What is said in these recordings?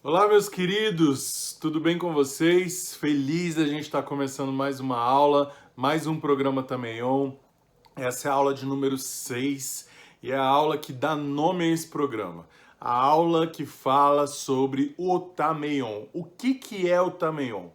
Olá, meus queridos, tudo bem com vocês? Feliz a gente estar começando mais uma aula, mais um programa Tameion. Essa é a aula de número 6 e é a aula que dá nome a esse programa. A aula que fala sobre o Tameion. O que é o Tameion?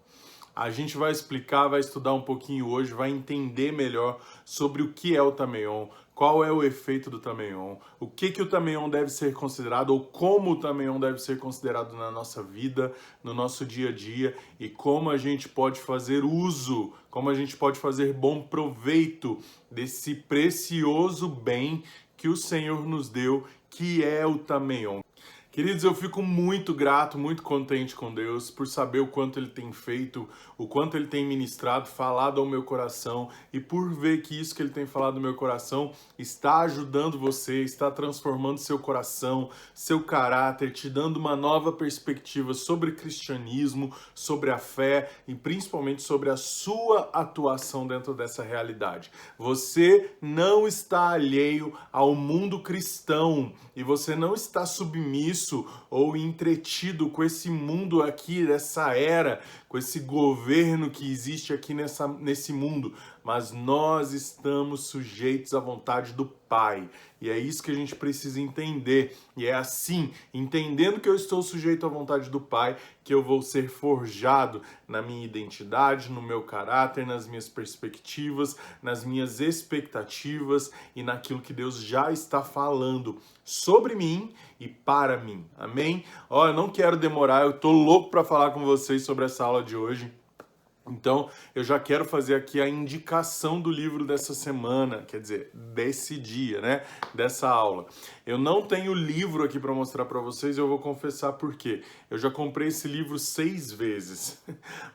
A gente vai explicar, vai estudar um pouquinho hoje, vai entender melhor sobre o que é o Tameion, qual é o efeito do Tameion, o que o Tameion deve ser considerado ou como o Tameion deve ser considerado na nossa vida, no nosso dia a dia e como a gente pode fazer uso, como a gente pode fazer bom proveito desse precioso bem que o Senhor nos deu, que é o Tameion. Queridos, eu fico muito grato, muito contente com Deus por saber o quanto Ele tem feito, o quanto Ele tem ministrado, falado ao meu coração e por ver que isso que Ele tem falado no meu coração está ajudando você, está transformando seu coração, seu caráter, te dando uma nova perspectiva sobre cristianismo, sobre a fé e principalmente sobre a sua atuação dentro dessa realidade. Você não está alheio ao mundo cristão e você não está submisso ou entretido com esse mundo aqui, dessa era, com esse governo que existe aqui nesse mundo, mas nós estamos sujeitos à vontade do Pai. E é isso que a gente precisa entender. E é assim, entendendo que eu estou sujeito à vontade do Pai, que eu vou ser forjado na minha identidade, no meu caráter, nas minhas perspectivas, nas minhas expectativas e naquilo que Deus já está falando sobre mim e para mim. Amém? Ó, eu não quero demorar, eu tô louco para falar com vocês sobre essa aula de hoje. Então, eu já quero fazer aqui a indicação do livro dessa semana, quer dizer, desse dia, né? Dessa aula. Eu não tenho livro aqui para mostrar para vocês, eu vou confessar por quê. Eu já comprei esse livro 6 vezes,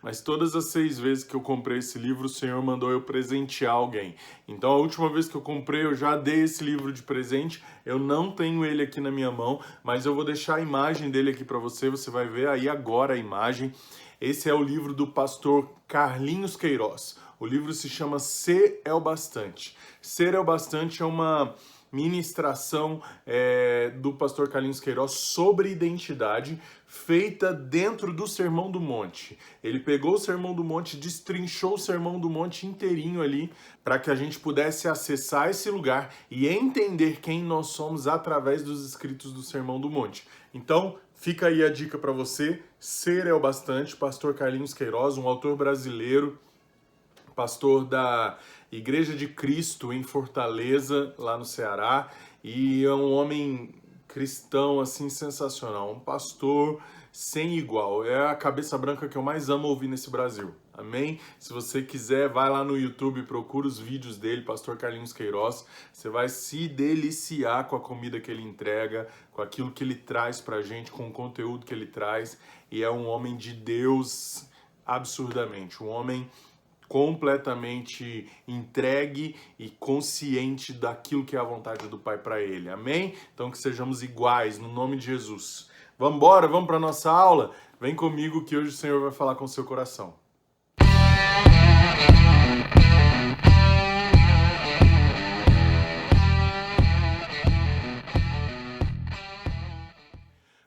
mas todas as 6 vezes que eu comprei esse livro, o Senhor mandou eu presentear alguém. Então, a última vez que eu comprei, eu já dei esse livro de presente. Eu não tenho ele aqui na minha mão, mas eu vou deixar a imagem dele aqui para você. Você vai ver aí agora a imagem. Esse é o livro do pastor Carlinhos Queiroz. O livro se chama Ser é o Bastante. Ser é o Bastante é uma ministração do pastor Carlinhos Queiroz sobre identidade, feita dentro do Sermão do Monte. Ele pegou o Sermão do Monte, destrinchou o Sermão do Monte inteirinho ali, para que a gente pudesse acessar esse lugar e entender quem nós somos através dos escritos do Sermão do Monte. Então, fica aí a dica para você. Ser é o Bastante, pastor Carlinhos Queiroz, um autor brasileiro, pastor da Igreja de Cristo em Fortaleza, lá no Ceará, e é um homem cristão assim sensacional, um pastor sem igual. É a cabeça branca que eu mais amo ouvir nesse Brasil. Amém? Se você quiser, vai lá no YouTube, procura os vídeos dele, pastor Carlinhos Queiroz. Você vai se deliciar com a comida que ele entrega, com aquilo que ele traz pra gente, com o conteúdo que ele traz. E é um homem de Deus absurdamente, um homem completamente entregue e consciente daquilo que é a vontade do Pai para ele. Amém? Então que sejamos iguais no nome de Jesus. Vamos embora, vamos para nossa aula? Vem comigo que hoje o Senhor vai falar com o seu coração.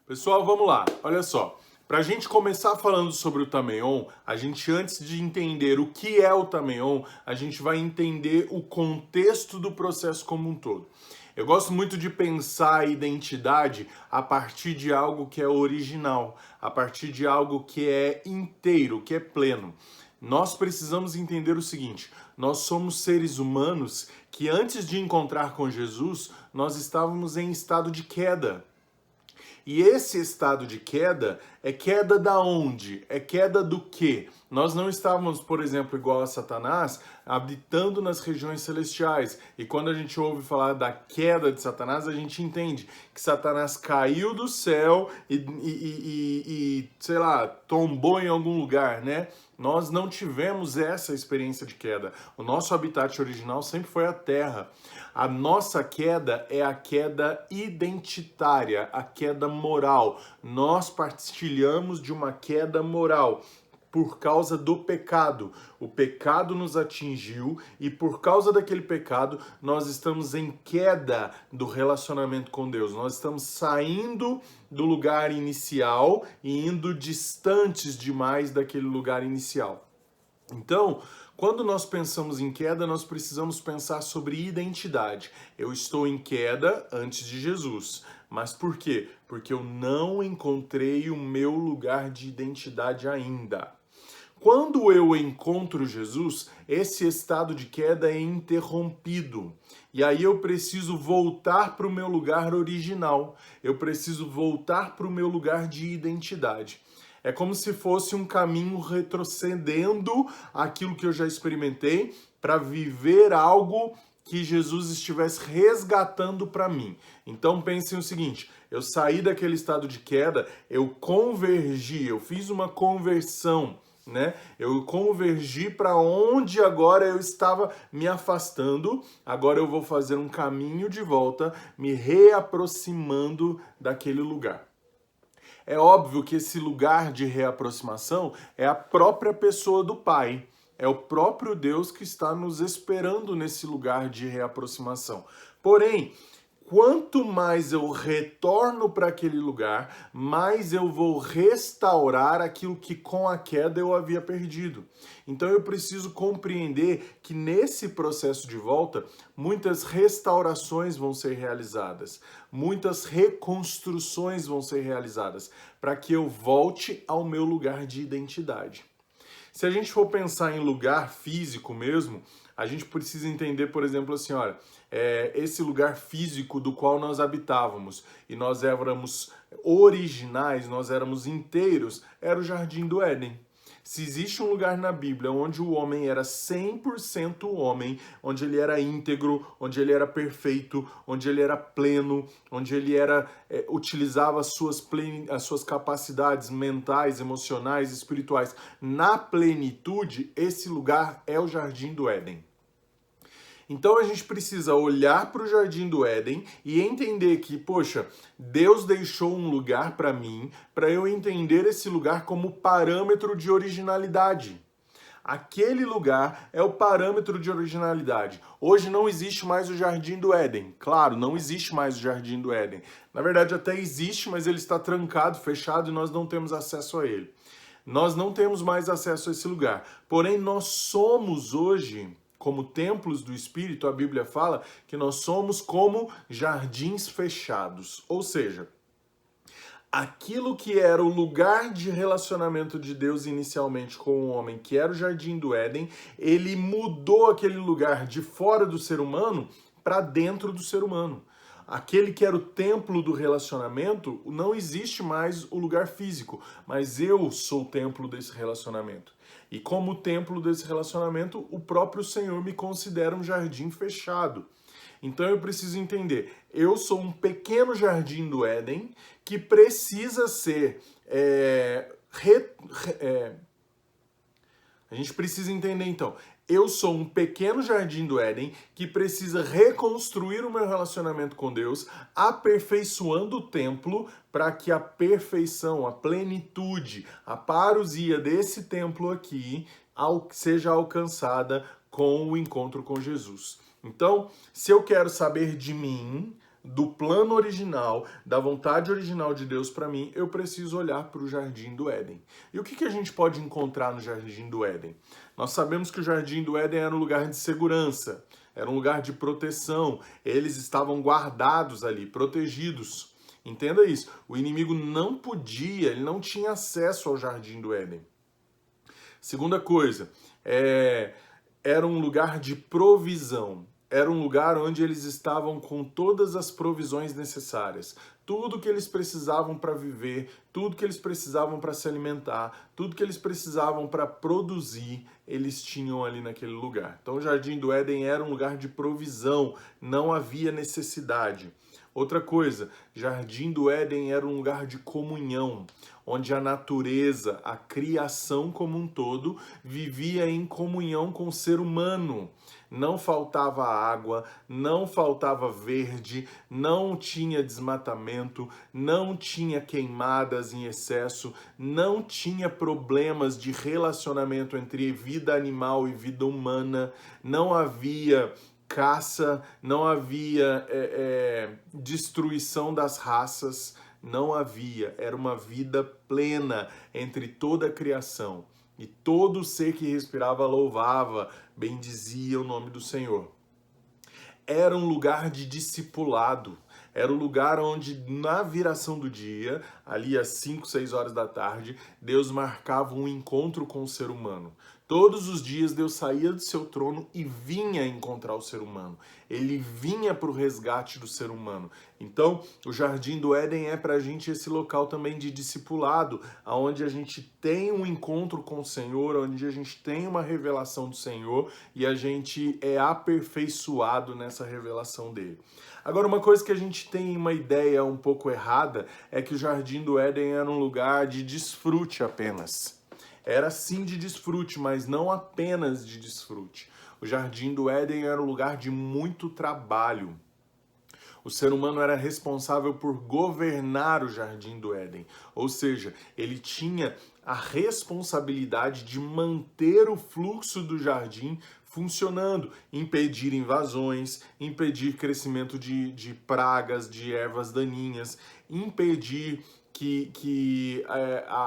Pessoal, vamos lá. Olha só. Para a gente começar falando sobre o Tameion, a gente, antes de entender o que é o Tameion, a gente vai entender o contexto do processo como um todo. Eu gosto muito de pensar a identidade a partir de algo que é original, a partir de algo que é inteiro, que é pleno. Nós precisamos entender o seguinte: nós somos seres humanos que antes de encontrar com Jesus, nós estávamos em estado de queda. E esse estado de queda é queda da onde? É queda do quê? Nós não estávamos, por exemplo, igual a Satanás, habitando nas regiões celestiais. E quando a gente ouve falar da queda de Satanás, a gente entende que Satanás caiu do céu e sei lá, tombou em algum lugar, né? Nós não tivemos essa experiência de queda. O nosso habitat original sempre foi a terra. A nossa queda é a queda identitária, a queda moral. Nós partilhamos de uma queda moral. por causa do pecado. O pecado nos atingiu e por causa daquele pecado nós estamos em queda do relacionamento com Deus. Nós estamos saindo do lugar inicial e indo distantes demais daquele lugar inicial. Então, quando nós pensamos em queda, nós precisamos pensar sobre identidade. Eu estou em queda antes de Jesus. Mas por quê? Porque eu não encontrei o meu lugar de identidade ainda. Quando eu encontro Jesus, esse estado de queda é interrompido. E aí eu preciso voltar para o meu lugar original. Eu preciso voltar para o meu lugar de identidade. É como se fosse um caminho retrocedendo aquilo que eu já experimentei para viver algo que Jesus estivesse resgatando para mim. Então pensem o seguinte, eu saí daquele estado de queda, eu convergi, eu fiz uma conversão, né? Eu convergi para onde agora eu estava me afastando, agora eu vou fazer um caminho de volta, me reaproximando daquele lugar. É óbvio que esse lugar de reaproximação é a própria pessoa do Pai. É o próprio Deus que está nos esperando nesse lugar de reaproximação. Porém, quanto mais eu retorno para aquele lugar, mais eu vou restaurar aquilo que com a queda eu havia perdido. Então eu preciso compreender que nesse processo de volta, muitas restaurações vão ser realizadas, muitas reconstruções vão ser realizadas, para que eu volte ao meu lugar de identidade. Se a gente for pensar em lugar físico mesmo, a gente precisa entender, por exemplo, assim, olha, esse lugar físico do qual nós habitávamos e nós éramos originais, nós éramos inteiros, era o Jardim do Éden. Se existe um lugar na Bíblia onde o homem era 100% homem, onde ele era íntegro, onde ele era perfeito, onde ele era pleno, onde ele utilizava as suas capacidades mentais, emocionais, espirituais na plenitude, esse lugar é o Jardim do Éden. Então a gente precisa olhar para o Jardim do Éden e entender que, poxa, Deus deixou um lugar para mim, para eu entender esse lugar como parâmetro de originalidade. Aquele lugar é o parâmetro de originalidade. Hoje não existe mais o Jardim do Éden. Claro, não existe mais o Jardim do Éden. Na verdade até existe, mas ele está trancado, fechado e nós não temos acesso a ele. Nós não temos mais acesso a esse lugar. Porém, nós somos hoje, como templos do Espírito, a Bíblia fala que nós somos como jardins fechados. Ou seja, aquilo que era o lugar de relacionamento de Deus inicialmente com o homem, que era o Jardim do Éden, ele mudou aquele lugar de fora do ser humano para dentro do ser humano. Aquele que era o templo do relacionamento, não existe mais o lugar físico, mas eu sou o templo desse relacionamento. E como templo desse relacionamento, o próprio Senhor me considera um jardim fechado. Então eu preciso entender, eu sou um pequeno jardim do Éden que precisa ser... A gente precisa entender então, eu sou um pequeno jardim do Éden que precisa reconstruir o meu relacionamento com Deus, aperfeiçoando o templo para que a perfeição, a plenitude, a parousia desse templo aqui seja alcançada com o encontro com Jesus. Então, se eu quero saber de mim, do plano original, da vontade original de Deus para mim, eu preciso olhar para o Jardim do Éden. E o que a gente pode encontrar no Jardim do Éden? Nós sabemos que o Jardim do Éden era um lugar de segurança, era um lugar de proteção. Eles estavam guardados ali, protegidos. Entenda isso. O inimigo não podia, ele não tinha acesso ao Jardim do Éden. Segunda coisa, era um lugar de provisão. Era um lugar onde eles estavam com todas as provisões necessárias. Tudo que eles precisavam para viver, tudo que eles precisavam para se alimentar, tudo que eles precisavam para produzir, eles tinham ali naquele lugar. Então o Jardim do Éden era um lugar de provisão, não havia necessidade. Outra coisa, Jardim do Éden era um lugar de comunhão, onde a natureza, a criação como um todo, vivia em comunhão com o ser humano. não faltava água, não faltava verde, não tinha desmatamento, não tinha queimadas em excesso, não tinha problemas de relacionamento entre vida animal e vida humana, não havia caça, não havia destruição das raças, não havia. Era uma vida plena entre toda a criação. E todo ser que respirava louvava, bendizia o nome do Senhor. Era um lugar de discipulado. Era o lugar onde, na viração do dia, ali às 5, 6 horas da tarde, Deus marcava um encontro com o ser humano. Todos os dias Deus saía do seu trono e vinha encontrar o ser humano. Ele vinha para o resgate do ser humano. Então, o Jardim do Éden é para a gente esse local também de discipulado, onde a gente tem um encontro com o Senhor, onde a gente tem uma revelação do Senhor e a gente é aperfeiçoado nessa revelação dele. Agora, uma coisa que a gente tem uma ideia um pouco errada é que o Jardim do Éden era um lugar de desfrute apenas. Era sim de desfrute, mas não apenas de desfrute. O Jardim do Éden era um lugar de muito trabalho. O ser humano era responsável por governar o Jardim do Éden. Ou seja, ele tinha a responsabilidade de manter o fluxo do jardim funcionando, impedir invasões, impedir crescimento de pragas, de ervas daninhas, impedir que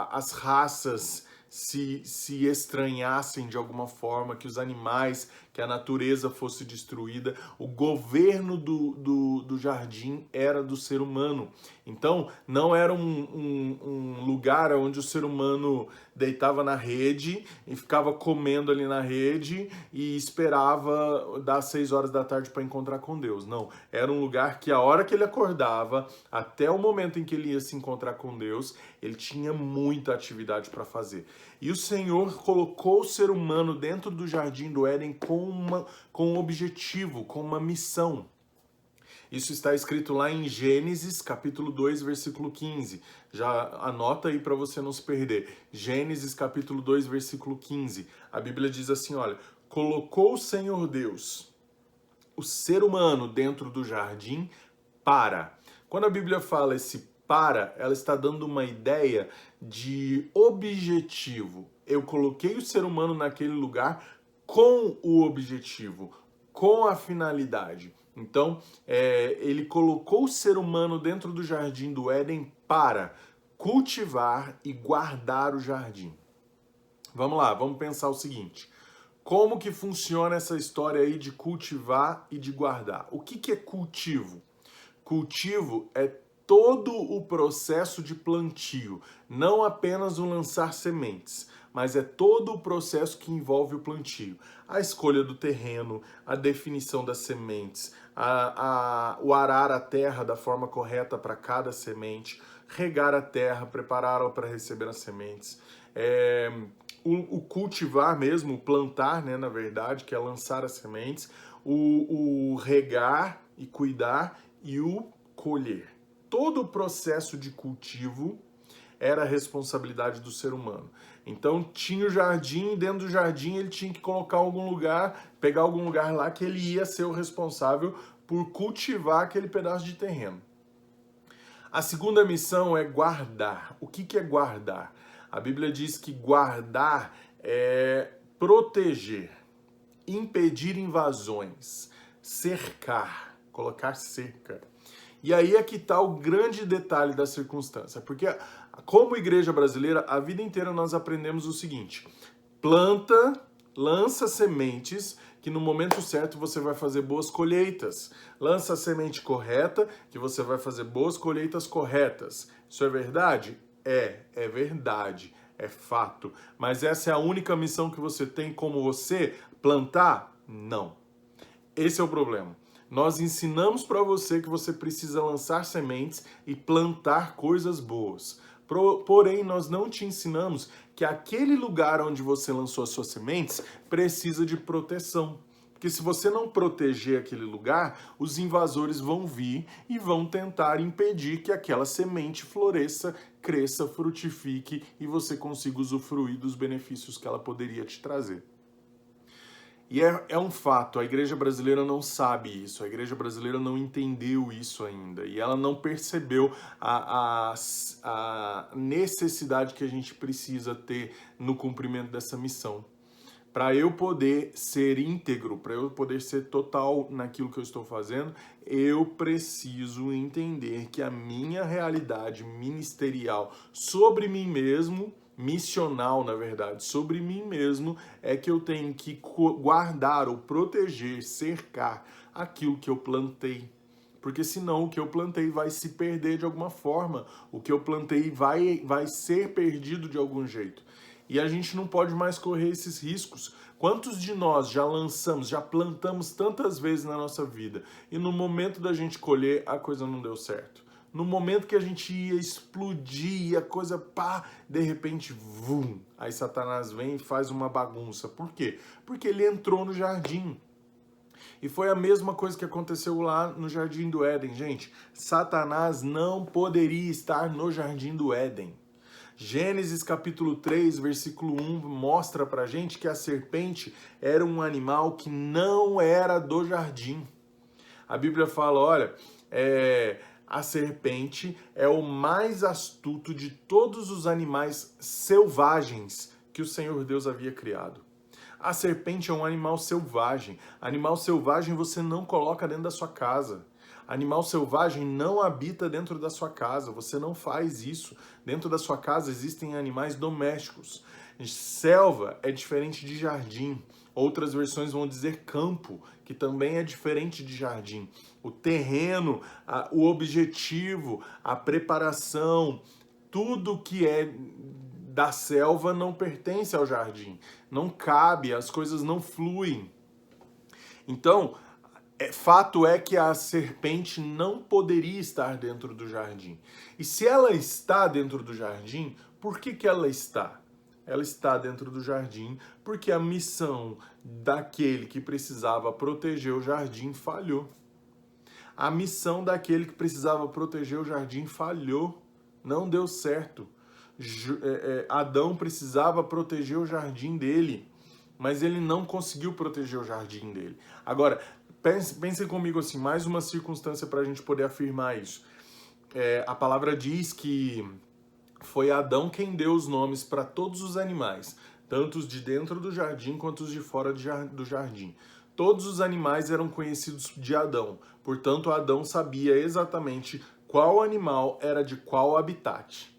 as raças se estranhassem de alguma forma, que os animais, que a natureza fosse destruída. O governo do jardim era do ser humano. Então, não era um lugar onde o ser humano deitava na rede e ficava comendo ali na rede e esperava das 6 horas da tarde para encontrar com Deus. Não, era um lugar que a hora que ele acordava, até o momento em que ele ia se encontrar com Deus, ele tinha muita atividade para fazer. E o Senhor colocou o ser humano dentro do Jardim do Éden com um objetivo, com uma missão. Isso está escrito lá em Gênesis, capítulo 2, versículo 15. Já anota aí para você não se perder. Gênesis, capítulo 2, versículo 15. A Bíblia diz assim, olha, colocou o Senhor Deus o ser humano dentro do jardim para. Quando a Bíblia fala esse para, ela está dando uma ideia de objetivo. Eu coloquei o ser humano naquele lugar com o objetivo, com a finalidade. Então, ele colocou o ser humano dentro do Jardim do Éden para cultivar e guardar o jardim. Vamos lá, vamos pensar o seguinte. Como que funciona essa história aí de cultivar e de guardar? O que é cultivo? Cultivo é todo o processo de plantio, não apenas o lançar sementes, mas é todo o processo que envolve o plantio. A escolha do terreno, a definição das sementes, o arar a terra da forma correta para cada semente, regar a terra, prepará-la para receber as sementes, o cultivar mesmo, o plantar, né, na verdade, que é lançar as sementes, o regar e cuidar e o colher. Todo o processo de cultivo era a responsabilidade do ser humano. Então tinha o jardim, dentro do jardim ele tinha que colocar algum lugar, pegar algum lugar lá que ele ia ser o responsável por cultivar aquele pedaço de terreno. A segunda missão é guardar. O que é guardar? A Bíblia diz que guardar é proteger, impedir invasões, cercar, colocar cerca. E aí é que está o grande detalhe da circunstância, porque como igreja brasileira, a vida inteira nós aprendemos o seguinte: planta, lança sementes, que no momento certo você vai fazer boas colheitas. Lança a semente correta, que você vai fazer boas colheitas corretas. Isso é verdade? É verdade, é fato. Mas essa é a única missão que você tem como você? Plantar? Não. Esse é o problema. Nós ensinamos para você que você precisa lançar sementes e plantar coisas boas. Porém, nós não te ensinamos que aquele lugar onde você lançou as suas sementes precisa de proteção. Porque se você não proteger aquele lugar, os invasores vão vir e vão tentar impedir que aquela semente floresça, cresça, frutifique e você consiga usufruir dos benefícios que ela poderia te trazer. E é um fato, a igreja brasileira não sabe isso, a igreja brasileira não entendeu isso ainda, e ela não percebeu a necessidade que a gente precisa ter no cumprimento dessa missão. Para eu poder ser íntegro, para eu poder ser total naquilo que eu estou fazendo, eu preciso entender que a minha realidade ministerial sobre mim mesmo, missional na verdade, sobre mim mesmo, é que eu tenho que guardar ou proteger, cercar aquilo que eu plantei. Porque senão o que eu plantei vai se perder de alguma forma, o que eu plantei vai ser perdido de algum jeito. E a gente não pode mais correr esses riscos. Quantos de nós já lançamos, já plantamos tantas vezes na nossa vida e no momento da gente colher a coisa não deu certo? No momento que a gente ia explodir e a coisa pá, de repente, vum, aí Satanás vem e faz uma bagunça. Por quê? Porque ele entrou no jardim. E foi a mesma coisa que aconteceu lá no Jardim do Éden, gente. Satanás não poderia estar no Jardim do Éden. Gênesis capítulo 3, versículo 1 mostra pra gente que a serpente era um animal que não era do jardim. A Bíblia fala, olha, a serpente é o mais astuto de todos os animais selvagens que o Senhor Deus havia criado. A serpente é um animal selvagem. Animal selvagem você não coloca dentro da sua casa. Animal selvagem não habita dentro da sua casa, você não faz isso. Dentro da sua casa existem animais domésticos. Selva é diferente de jardim. Outras versões vão dizer campo, que também é diferente de jardim. O terreno, o objetivo, a preparação, tudo que é da selva não pertence ao jardim. Não cabe, as coisas não fluem. Então, fato é que a serpente não poderia estar dentro do jardim. E se ela está dentro do jardim, por que ela está? Ela está dentro do jardim porque a missão daquele que precisava proteger o jardim falhou. A missão daquele que precisava proteger o jardim falhou. Não deu certo. Adão precisava proteger o jardim dele, mas ele não conseguiu proteger o jardim dele. Agora, pensem comigo assim, mais uma circunstância para a gente poder afirmar isso. A palavra diz que foi Adão quem deu os nomes para todos os animais, tanto os de dentro do jardim quanto os de fora do jardim. Todos os animais eram conhecidos de Adão, portanto Adão sabia exatamente qual animal era de qual habitat.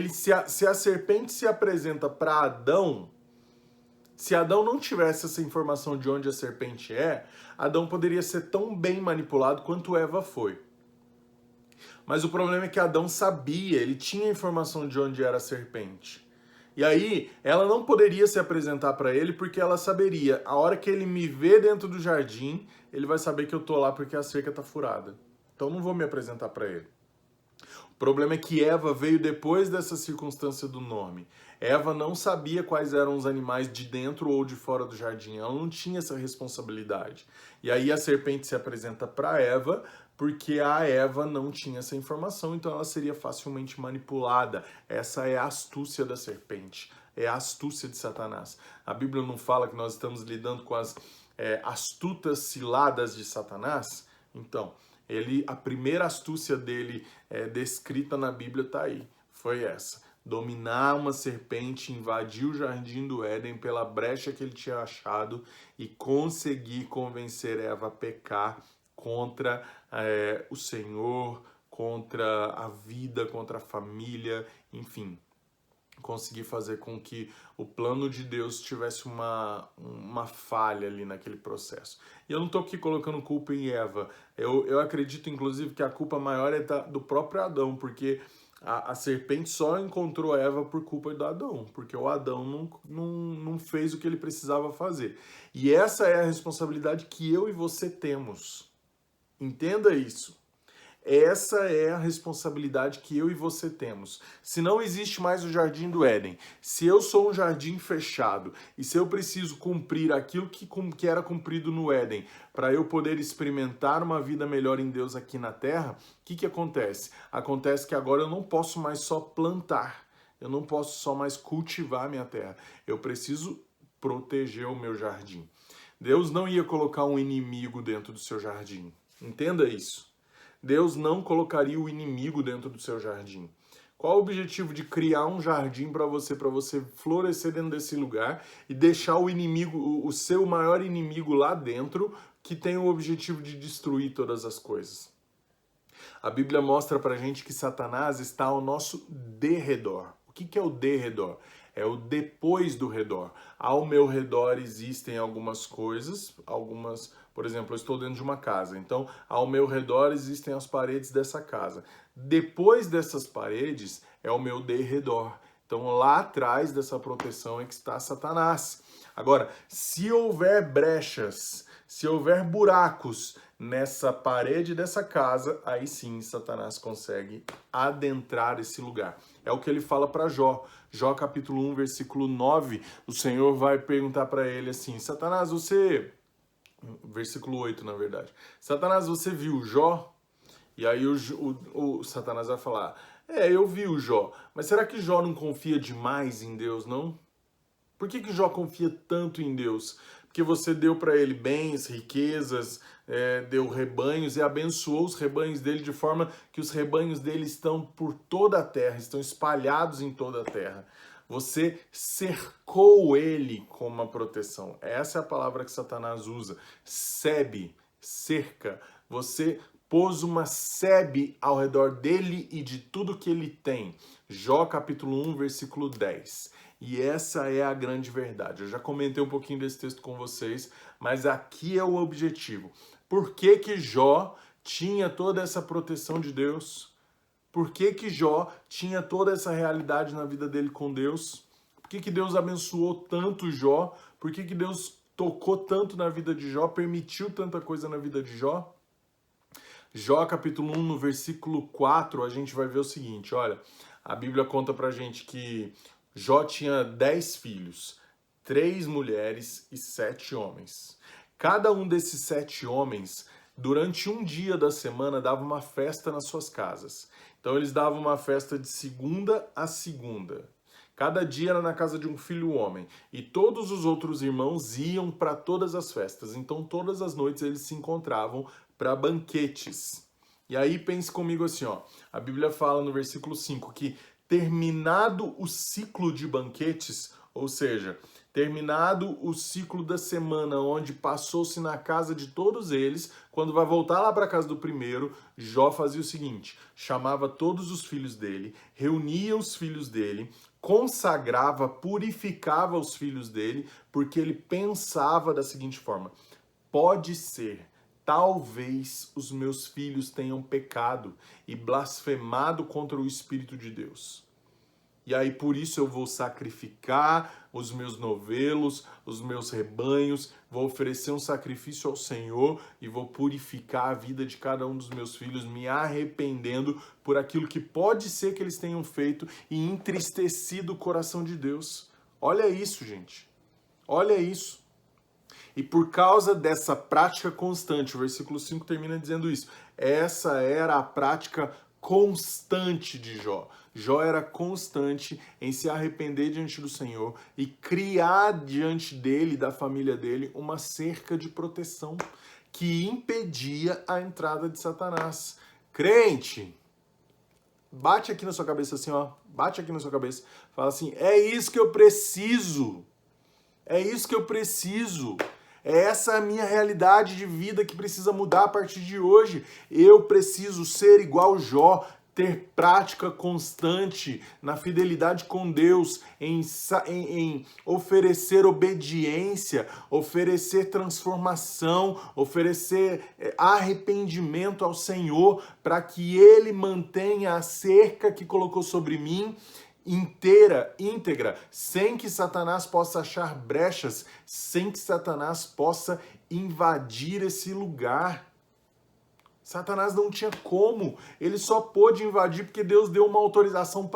Se a serpente se apresenta para Adão, se Adão não tivesse essa informação de onde a serpente é, Adão poderia ser tão bem manipulado quanto Eva foi. Mas o problema é que Adão sabia, ele tinha informação de onde era a serpente. E aí, ela não poderia se apresentar para ele porque ela saberia, a hora que ele me vê dentro do jardim, ele vai saber que eu tô lá porque a cerca tá furada. Então não vou me apresentar para ele. O problema é que Eva veio depois dessa circunstância do nome. Eva não sabia quais eram os animais de dentro ou de fora do jardim. Ela não tinha essa responsabilidade. E aí a serpente se apresenta para Eva porque a Eva não tinha essa informação, então ela seria facilmente manipulada. Essa é a astúcia da serpente. É a astúcia de Satanás. A Bíblia não fala que nós estamos lidando com as astutas ciladas de Satanás? Então, a primeira astúcia dele descrita na Bíblia está aí. Foi essa. Dominar uma serpente, invadir o jardim do Éden pela brecha que ele tinha achado e conseguir convencer Eva a pecar contra o Senhor, contra a vida, contra a família, enfim. Conseguir fazer com que o plano de Deus tivesse uma falha ali naquele processo. E eu não estou aqui colocando culpa em Eva. Eu acredito, inclusive, que a culpa maior é do próprio Adão, porque a serpente só encontrou Eva por culpa do Adão, porque o Adão não fez o que ele precisava fazer. E essa é a responsabilidade que eu e você temos. Entenda isso. Essa é a responsabilidade que eu e você temos. Se não existe mais o Jardim do Éden, se eu sou um jardim fechado e se eu preciso cumprir aquilo que era cumprido no Éden para eu poder experimentar uma vida melhor em Deus aqui na Terra, o que acontece? Acontece que agora eu não posso mais só plantar, eu não posso só mais cultivar a minha terra, eu preciso proteger o meu jardim. Deus não ia colocar um inimigo dentro do seu jardim. Entenda isso. Deus não colocaria o inimigo dentro do seu jardim. Qual o objetivo de criar um jardim para você florescer dentro desse lugar e deixar o inimigo, o seu maior inimigo lá dentro, que tem o objetivo de destruir todas as coisas? A Bíblia mostra pra gente que Satanás está ao nosso derredor. O que é o derredor? É o depois do redor. Ao meu redor existem algumas coisas, por exemplo, eu estou dentro de uma casa, então ao meu redor existem as paredes dessa casa. Depois dessas paredes é o meu derredor. Então lá atrás dessa proteção é que está Satanás. Agora, se houver brechas, se houver buracos nessa parede dessa casa, aí sim Satanás consegue adentrar esse lugar. É o que ele fala para Jó. Jó capítulo 1, versículo 9, o Senhor vai perguntar para ele assim, Satanás, você... Versículo 8, na verdade. Satanás, você viu Jó? E aí o Satanás vai falar, eu vi o Jó, mas será que Jó não confia demais em Deus, não? Por que Jó confia tanto em Deus? Porque você deu para ele bens, riquezas, deu rebanhos e abençoou os rebanhos dele de forma que os rebanhos dele estão por toda a terra, estão espalhados em toda a terra. Você cercou ele com uma proteção. Essa é a palavra que Satanás usa. Sebe, cerca. Você pôs uma sebe ao redor dele e de tudo que ele tem. Jó capítulo 1, versículo 10. E essa é a grande verdade. Eu já comentei um pouquinho desse texto com vocês, mas aqui é o objetivo. Por que que Jó tinha toda essa proteção de Deus? Por que que Jó tinha toda essa realidade na vida dele com Deus? Por que que Deus abençoou tanto Jó? Por que que Deus tocou tanto na vida de Jó, permitiu tanta coisa na vida de Jó? Jó capítulo 1, no versículo 4, a gente vai ver o seguinte, olha, a Bíblia conta pra gente que Jó tinha 10 filhos, 3 mulheres e 7 homens. Cada um desses 7 homens, durante um dia da semana, dava uma festa nas suas casas. Então eles davam uma festa de segunda a segunda. Cada dia era na casa de um filho homem. E todos os outros irmãos iam para todas as festas. Então todas as noites eles se encontravam para banquetes. E aí pense comigo assim, ó. A Bíblia fala no versículo 5 que terminado o ciclo de banquetes, ou seja, terminado o ciclo da semana onde passou-se na casa de todos eles, quando vai voltar lá para a casa do primeiro, Jó fazia o seguinte, chamava todos os filhos dele, reunia os filhos dele, consagrava, purificava os filhos dele, porque ele pensava da seguinte forma, pode ser, talvez os meus filhos tenham pecado e blasfemado contra o Espírito de Deus. E aí por isso eu vou sacrificar os meus novelos, os meus rebanhos, vou oferecer um sacrifício ao Senhor e vou purificar a vida de cada um dos meus filhos, me arrependendo por aquilo que pode ser que eles tenham feito e entristecido o coração de Deus. Olha isso, gente. Olha isso. E por causa dessa prática constante, o versículo 5 termina dizendo isso, essa era a prática constante de Jó. Jó era constante em se arrepender diante do Senhor e criar diante dele, da família dele, uma cerca de proteção que impedia a entrada de Satanás. Crente, bate aqui na sua cabeça assim, ó, bate aqui na sua cabeça, fala assim, é isso que eu preciso, é isso que eu preciso. Essa é a minha realidade de vida que precisa mudar a partir de hoje. Eu preciso ser igual Jó, ter prática constante na fidelidade com Deus, em oferecer obediência, oferecer transformação, oferecer arrependimento ao Senhor, para que Ele mantenha a cerca que colocou sobre mim, íntegra, sem que Satanás possa achar brechas, sem que Satanás possa invadir esse lugar. Satanás não tinha como, ele só pôde invadir porque Deus deu uma autorização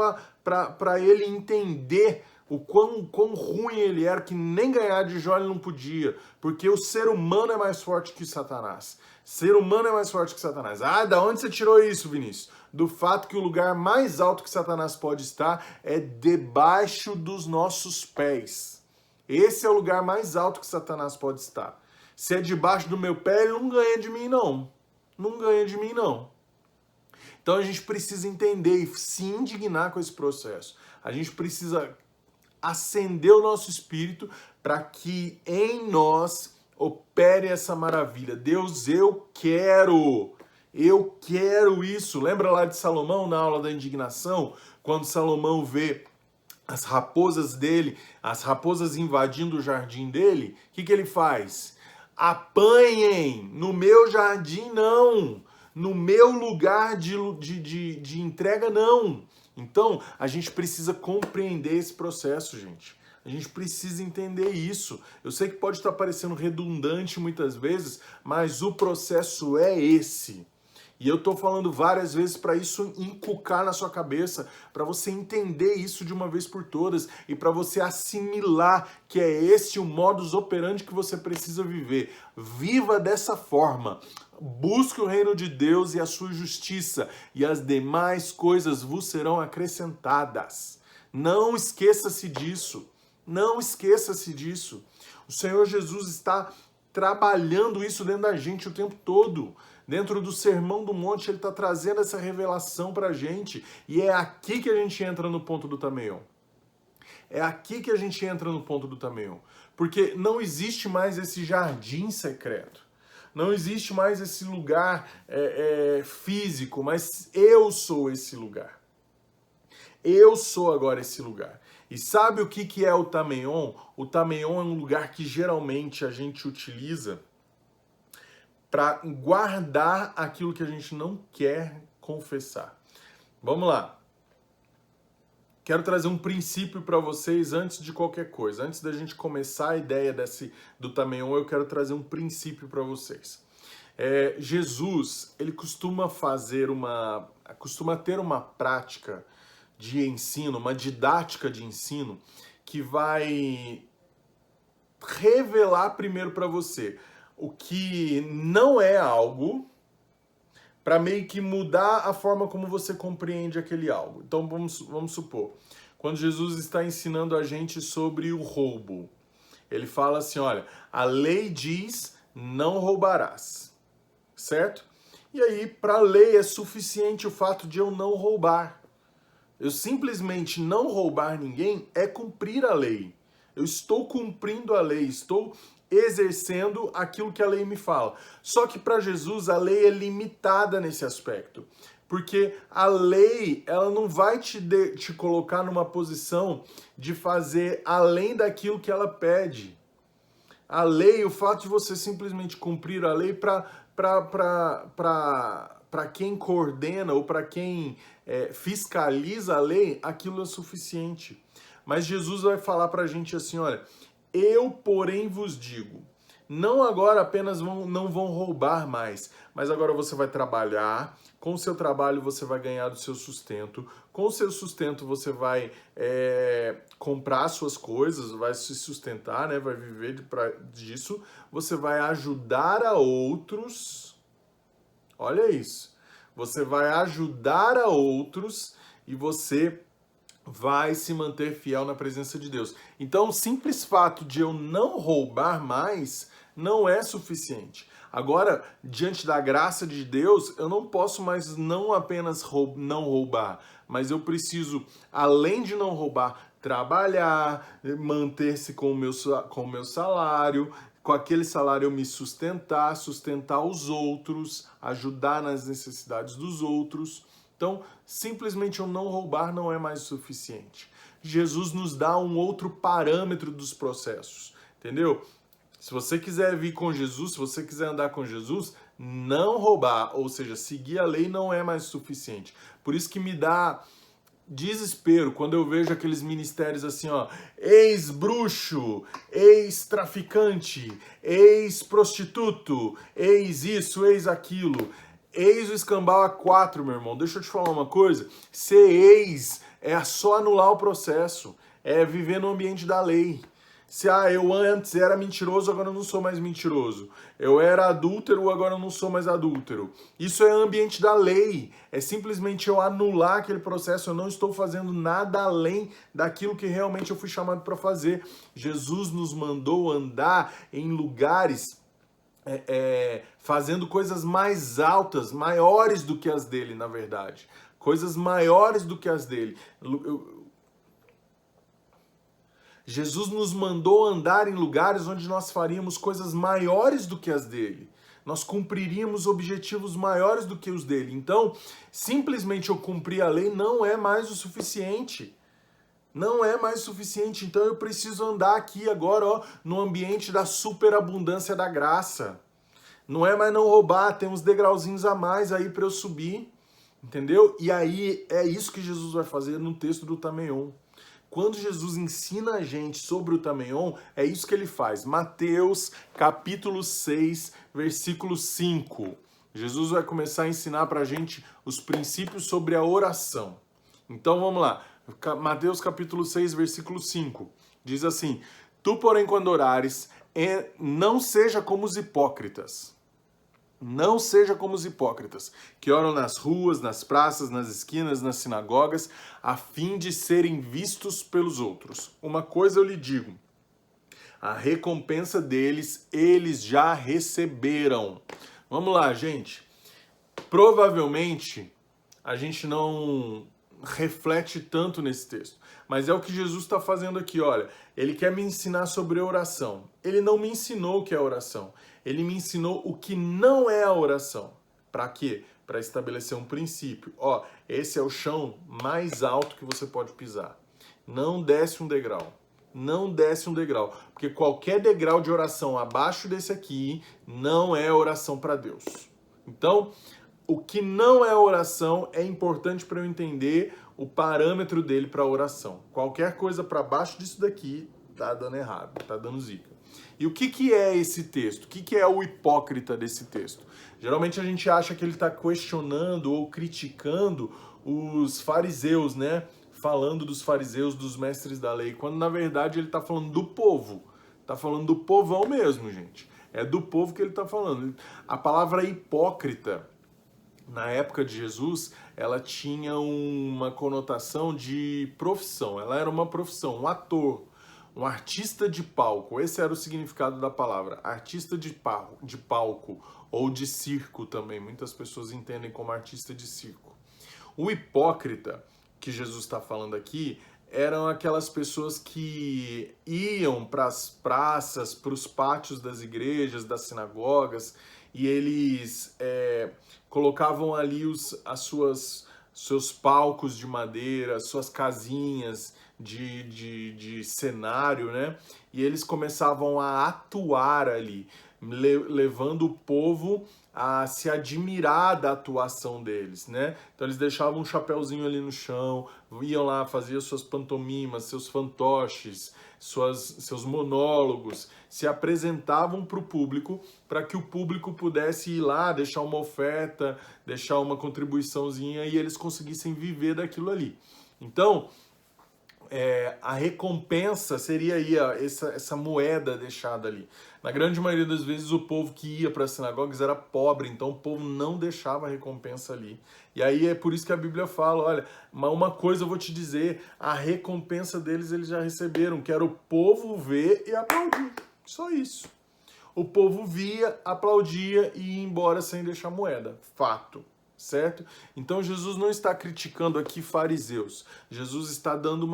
para ele entender o quão ruim ele era, que nem ganhar de Jó ele não podia, porque o ser humano é mais forte que Satanás. Ser humano é mais forte que Satanás. Ah, da onde você tirou isso, Vinícius? Do fato que o lugar mais alto que Satanás pode estar é debaixo dos nossos pés. Esse é o lugar mais alto que Satanás pode estar. Se é debaixo do meu pé, ele não ganha de mim, não. Não ganha de mim, não. Então a gente precisa entender e se indignar com esse processo. A gente precisa acender o nosso espírito para que em nós opere essa maravilha. Deus, eu quero isso. Lembra lá de Salomão na aula da indignação? Quando Salomão vê as raposas dele, as raposas invadindo o jardim dele, o que ele faz? Apanhem, no meu jardim não, no meu lugar de entrega não. Então, a gente precisa compreender esse processo, gente. A gente precisa entender isso. Eu sei que pode estar parecendo redundante muitas vezes, mas o processo é esse. E eu tô falando várias vezes para isso inculcar na sua cabeça, para você entender isso de uma vez por todas e para você assimilar que é esse o modus operandi que você precisa viver. Viva dessa forma. Busque o reino de Deus e a sua justiça, e as demais coisas vos serão acrescentadas. Não esqueça-se disso. Não esqueça-se disso. O Senhor Jesus está trabalhando isso dentro da gente o tempo todo. Dentro do Sermão do Monte, ele está trazendo essa revelação para a gente. E é aqui que a gente entra no ponto do Tameion. É aqui que a gente entra no ponto do Tameion. Porque não existe mais esse jardim secreto. Não existe mais esse lugar físico, mas eu sou esse lugar. Eu sou agora esse lugar. E sabe o que é o Tameion? O Tameion é um lugar que geralmente a gente utiliza para guardar aquilo que a gente não quer confessar. Vamos lá. Quero trazer um princípio para vocês antes de qualquer coisa. Antes da gente começar a ideia do Tameion, eu quero trazer um princípio para vocês. Jesus, ele costuma ter uma prática de ensino, uma didática de ensino que vai revelar primeiro para você o que não é algo, para meio que mudar a forma como você compreende aquele algo. Então vamos supor, quando Jesus está ensinando a gente sobre o roubo, ele fala assim, olha, a lei diz não roubarás, certo? E aí, para a lei é suficiente o fato de eu não roubar. Eu simplesmente não roubar ninguém é cumprir a lei. Eu estou cumprindo a lei, estou exercendo aquilo que a lei me fala. Só que para Jesus a lei é limitada nesse aspecto. Porque a lei, ela não vai te colocar numa posição de fazer além daquilo que ela pede. A lei, o fato de você simplesmente cumprir a lei para quem coordena ou para quem fiscaliza a lei, aquilo é suficiente. Mas Jesus vai falar para a gente assim, olha, eu, porém, vos digo, não agora apenas não vão roubar mais, mas agora você vai trabalhar, com o seu trabalho você vai ganhar do seu sustento, com o seu sustento você vai comprar suas coisas, vai se sustentar, né? Vai viver disso, você vai ajudar a outros, olha isso, você vai ajudar a outros e você vai se manter fiel na presença de Deus. Então, o simples fato de eu não roubar mais não é suficiente. Agora, diante da graça de Deus, eu não posso mais não apenas não roubar, mas eu preciso, além de não roubar, trabalhar, manter-se com o meu salário, com aquele salário eu me sustentar os outros, ajudar nas necessidades dos outros. Então, simplesmente eu não roubar não é mais o suficiente. Jesus nos dá um outro parâmetro dos processos, entendeu? Se você quiser vir com Jesus, se você quiser andar com Jesus, não roubar, ou seja, seguir a lei não é mais o suficiente. Por isso que me dá desespero quando eu vejo aqueles ministérios assim, ó, ex-bruxo, ex-traficante, ex-prostituto, ex-isso, ex-aquilo. Ex o escambau a 4, meu irmão. Deixa eu te falar uma coisa. Ser ex é só anular o processo. É viver no ambiente da lei. Se eu antes era mentiroso, agora eu não sou mais mentiroso. Eu era adúltero, agora eu não sou mais adúltero. Isso é ambiente da lei. É simplesmente eu anular aquele processo. Eu não estou fazendo nada além daquilo que realmente eu fui chamado para fazer. Jesus nos mandou andar em lugares fazendo coisas mais altas, maiores do que as dele, na verdade. Coisas maiores do que as dele. Jesus nos mandou andar em lugares onde nós faríamos coisas maiores do que as dele. Nós cumpriríamos objetivos maiores do que os dele. Então, simplesmente eu cumprir a lei não é mais o suficiente. Não é mais o suficiente. Então eu preciso andar aqui agora, ó, no ambiente da superabundância da graça. Não é mais não roubar, tem uns degrauzinhos a mais aí para eu subir. Entendeu? E aí é isso que Jesus vai fazer no texto do Tameion. Quando Jesus ensina a gente sobre o Tameion, é isso que ele faz. Mateus, capítulo 6, versículo 5. Jesus vai começar a ensinar para a gente os princípios sobre a oração. Então vamos lá. Mateus, capítulo 6, versículo 5. Diz assim: Tu, porém, quando orares, não seja como os hipócritas. Não seja como os hipócritas, que oram nas ruas, nas praças, nas esquinas, nas sinagogas, a fim de serem vistos pelos outros. Uma coisa eu lhe digo, a recompensa deles, eles já receberam. Vamos lá, gente. Provavelmente, a gente não reflete tanto nesse texto, mas é o que Jesus está fazendo aqui, olha. Ele quer me ensinar sobre oração. Ele não me ensinou o que é oração. Ele me ensinou o que não é a oração. Para quê? Para estabelecer um princípio. Ó, esse é o chão mais alto que você pode pisar. Não desce um degrau. Não desce um degrau. Porque qualquer degrau de oração abaixo desse aqui não é oração para Deus. Então, o que não é oração é importante para eu entender o parâmetro dele para oração. Qualquer coisa para baixo disso daqui tá dando errado, tá dando zica. E o que é esse texto? O que é o hipócrita desse texto? Geralmente a gente acha que ele está questionando ou criticando os fariseus, né? Falando dos fariseus, dos mestres da lei, quando na verdade ele está falando do povo. Está falando do povão mesmo, gente. É do povo que ele está falando. A palavra hipócrita, na época de Jesus, ela tinha uma conotação de profissão. Ela era uma profissão, um ator, um artista de palco. Esse era o significado da palavra, artista de palco ou de circo também. Muitas pessoas entendem como artista de circo. O hipócrita que Jesus está falando aqui eram aquelas pessoas que iam para as praças, para os pátios das igrejas, das sinagogas, e eles colocavam ali seus palcos de madeira, suas casinhas de cenário, né? E eles começavam a atuar ali, levando o povo a se admirar da atuação deles, né? Então eles deixavam um chapéuzinho ali no chão, iam lá, faziam suas pantomimas, seus fantoches, seus monólogos, se apresentavam para o público, para que o público pudesse ir lá, deixar uma oferta, deixar uma contribuiçãozinha e eles conseguissem viver daquilo ali. Então, a recompensa seria aí essa moeda deixada ali. Na grande maioria das vezes o povo que ia para as sinagogas era pobre, então o povo não deixava a recompensa ali. E aí é por isso que a Bíblia fala, olha, mas uma coisa eu vou te dizer, a recompensa deles eles já receberam, que era o povo ver e aplaudir. Só isso. O povo via, aplaudia e ia embora sem deixar moeda. Fato. Certo? Então Jesus não está criticando aqui fariseus. Jesus está dando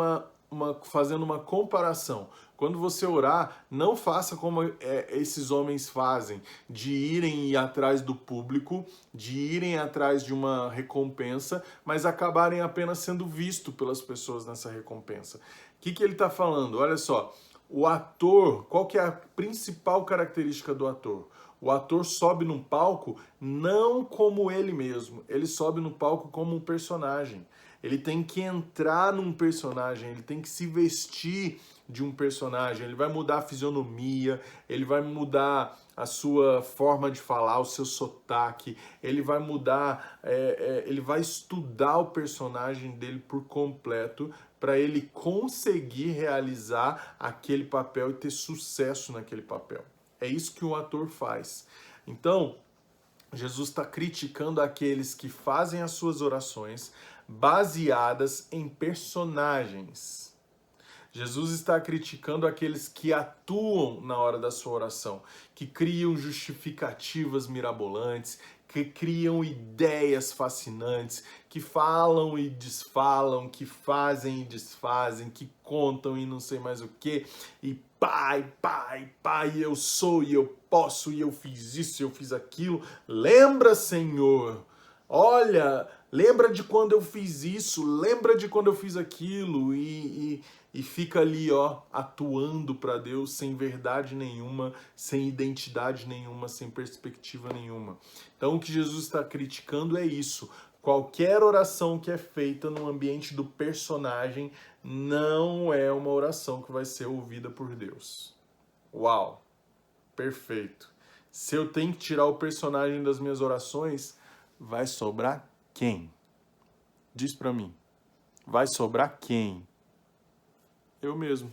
fazendo uma comparação. Quando você orar, não faça como esses homens fazem, de irem atrás do público, de irem atrás de uma recompensa, mas acabarem apenas sendo vistos pelas pessoas nessa recompensa. O que ele está falando? Olha só, o ator, qual que é a principal característica do ator? O ator sobe num palco não como ele mesmo, ele sobe no palco como um personagem. Ele tem que entrar num personagem, ele tem que se vestir de um personagem, ele vai mudar a fisionomia, ele vai mudar a sua forma de falar, o seu sotaque, ele vai mudar, ele vai estudar o personagem dele por completo para ele conseguir realizar aquele papel e ter sucesso naquele papel. É isso que um ator faz. Então, Jesus está criticando aqueles que fazem as suas orações baseadas em personagens. Jesus está criticando aqueles que atuam na hora da sua oração, que criam justificativas mirabolantes, que criam ideias fascinantes, que falam e desfalam, que fazem e desfazem, que contam e não sei mais o que, e pai, pai, pai, eu sou e eu posso e eu fiz isso, eu fiz aquilo. Lembra, Senhor? Olha, lembra de quando eu fiz isso, lembra de quando eu fiz aquilo, e fica ali, ó, atuando para Deus sem verdade nenhuma, sem identidade nenhuma, sem perspectiva nenhuma. Então o que Jesus está criticando é isso. Qualquer oração que é feita no ambiente do personagem não é uma oração que vai ser ouvida por Deus. Uau, perfeito. Se eu tenho que tirar o personagem das minhas orações, vai sobrar quem? Diz para mim. Vai sobrar quem? Eu mesmo.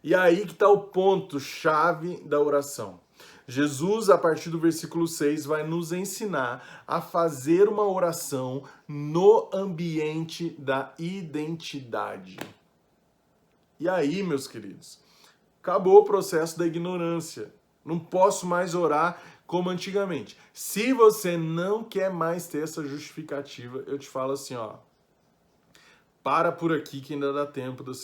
E aí que está o ponto-chave da oração. Jesus, a partir do versículo 6, vai nos ensinar a fazer uma oração no ambiente da identidade. E aí, meus queridos, acabou o processo da ignorância. Não posso mais orar como antigamente. Se você não quer mais ter essa justificativa, eu te falo assim, ó, para por aqui que ainda dá tempo de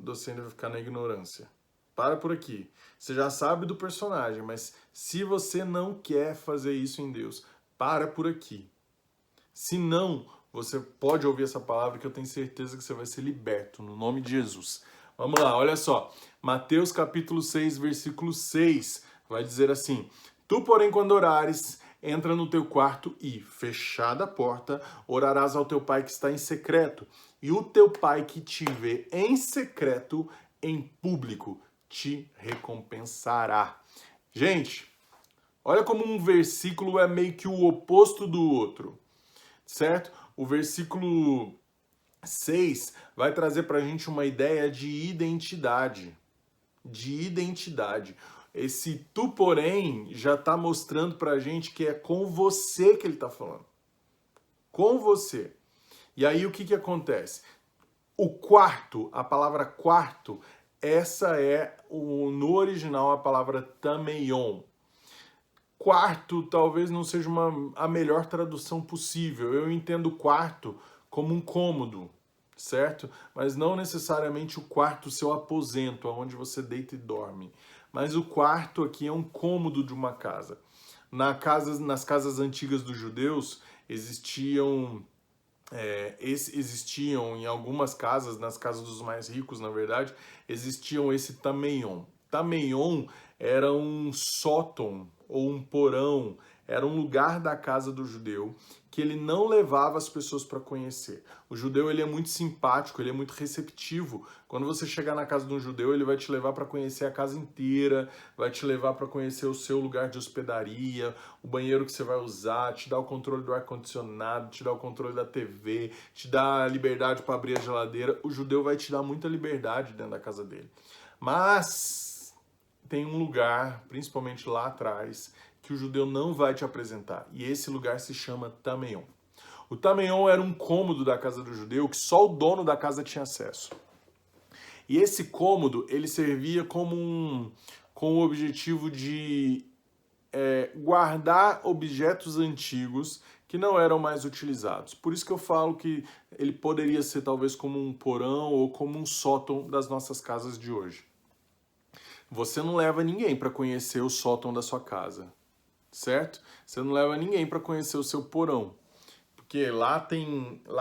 você ainda ficar na ignorância. Para por aqui. Você já sabe do personagem, mas se você não quer fazer isso em Deus, para por aqui. Se não, você pode ouvir essa palavra que eu tenho certeza que você vai ser liberto, no nome de Jesus. Vamos lá, olha só. Mateus capítulo 6, versículo 6, vai dizer assim: Tu, porém, quando orares, entra no teu quarto e, fechada a porta, orarás ao teu pai que está em secreto. E o teu pai que te vê em secreto, em público, te recompensará. Gente, olha como um versículo é meio que o oposto do outro, certo? O versículo 6 vai trazer pra gente uma ideia de identidade. De identidade. Esse tu, porém, já está mostrando pra gente que é com você que ele está falando. Com você. E aí o que acontece? O quarto, a palavra quarto, essa é no original a palavra tameion. Quarto talvez não seja a melhor tradução possível. Eu entendo quarto como um cômodo, certo? Mas não necessariamente o quarto, seu aposento, onde você deita e dorme. Mas o quarto aqui é um cômodo de uma casa. Nas casas antigas dos judeus existiam em algumas casas, nas casas dos mais ricos, na verdade, existiam esse tameion. Tameion era um sótão ou um porão, era um lugar da casa do judeu que ele não levava as pessoas para conhecer. O judeu ele é muito simpático, ele é muito receptivo. Quando você chegar na casa de um judeu, ele vai te levar para conhecer a casa inteira, vai te levar para conhecer o seu lugar de hospedaria, o banheiro que você vai usar, te dá o controle do ar-condicionado, te dá o controle da TV, te dá a liberdade para abrir a geladeira. O judeu vai te dar muita liberdade dentro da casa dele. Mas tem um lugar, principalmente lá atrás, que o judeu não vai te apresentar. E esse lugar se chama tameion. O tameion era um cômodo da casa do judeu que só o dono da casa tinha acesso. E esse cômodo, ele servia com o objetivo de guardar objetos antigos que não eram mais utilizados. Por isso que eu falo que ele poderia ser talvez como um porão ou como um sótão das nossas casas de hoje. Você não leva ninguém para conhecer o sótão da sua casa, certo? Você não leva ninguém para conhecer o seu porão, porque lá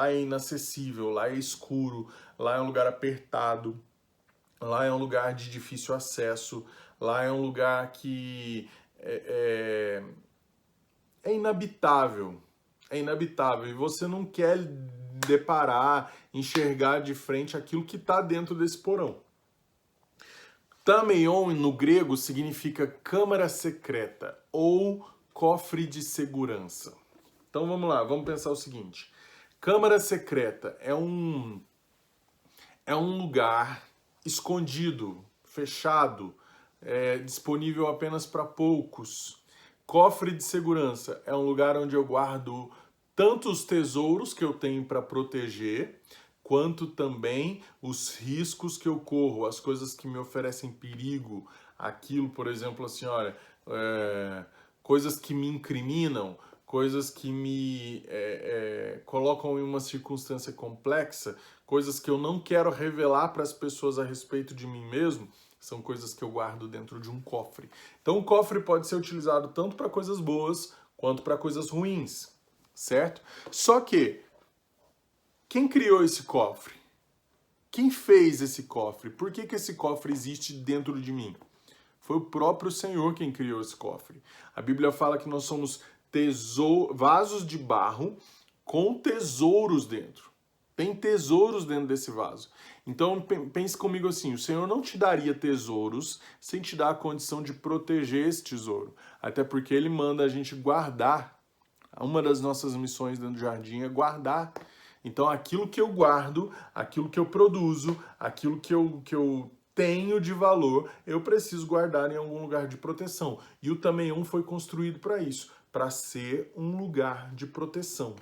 é inacessível, lá é escuro, lá é um lugar apertado, lá é um lugar de difícil acesso, lá é um lugar que é inabitável. É inabitável e você não quer deparar, enxergar de frente aquilo que está dentro desse porão. Tameion, no grego, significa câmara secreta ou cofre de segurança. Então vamos lá, vamos pensar o seguinte. Câmara secreta é um lugar escondido, fechado, disponível apenas para poucos. Cofre de segurança é um lugar onde eu guardo tanto os tesouros que eu tenho para proteger, quanto também os riscos que eu corro, as coisas que me oferecem perigo, aquilo, por exemplo, assim, olha, coisas que me incriminam, coisas que me colocam em uma circunstância complexa, coisas que eu não quero revelar para as pessoas a respeito de mim mesmo, são coisas que eu guardo dentro de um cofre. Então o cofre pode ser utilizado tanto para coisas boas quanto para coisas ruins, certo? Só que, quem criou esse cofre? Quem fez esse cofre? Por que esse cofre existe dentro de mim? Foi o próprio Senhor quem criou esse cofre. A Bíblia fala que nós somos vasos de barro com tesouros dentro. Tem tesouros dentro desse vaso. Então pense comigo assim, o Senhor não te daria tesouros sem te dar a condição de proteger esse tesouro. Até porque Ele manda a gente guardar. Uma das nossas missões dentro do jardim é guardar. Então aquilo que eu guardo, aquilo que eu produzo, aquilo que eu tenho de valor, eu preciso guardar em algum lugar de proteção. E o Tameion foi construído para isso, para ser um lugar de proteção,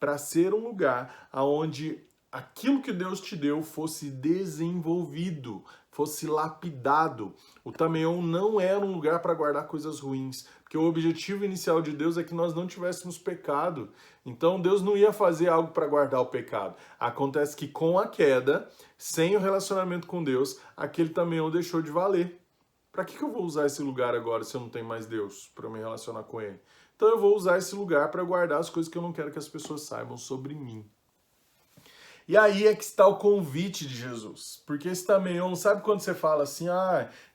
para ser um lugar onde aquilo que Deus te deu fosse desenvolvido, fosse lapidado. O Tameion não era um lugar para guardar coisas ruins, porque o objetivo inicial de Deus é que nós não tivéssemos pecado. Então Deus não ia fazer algo para guardar o pecado. Acontece que com a queda, sem o relacionamento com Deus, aquele Tameion deixou de valer. Para que eu vou usar esse lugar agora se eu não tenho mais Deus para me relacionar com Ele? Então eu vou usar esse lugar para guardar as coisas que eu não quero que as pessoas saibam sobre mim. E aí é que está o convite de Jesus. Porque esse Tameion, sabe quando você fala assim,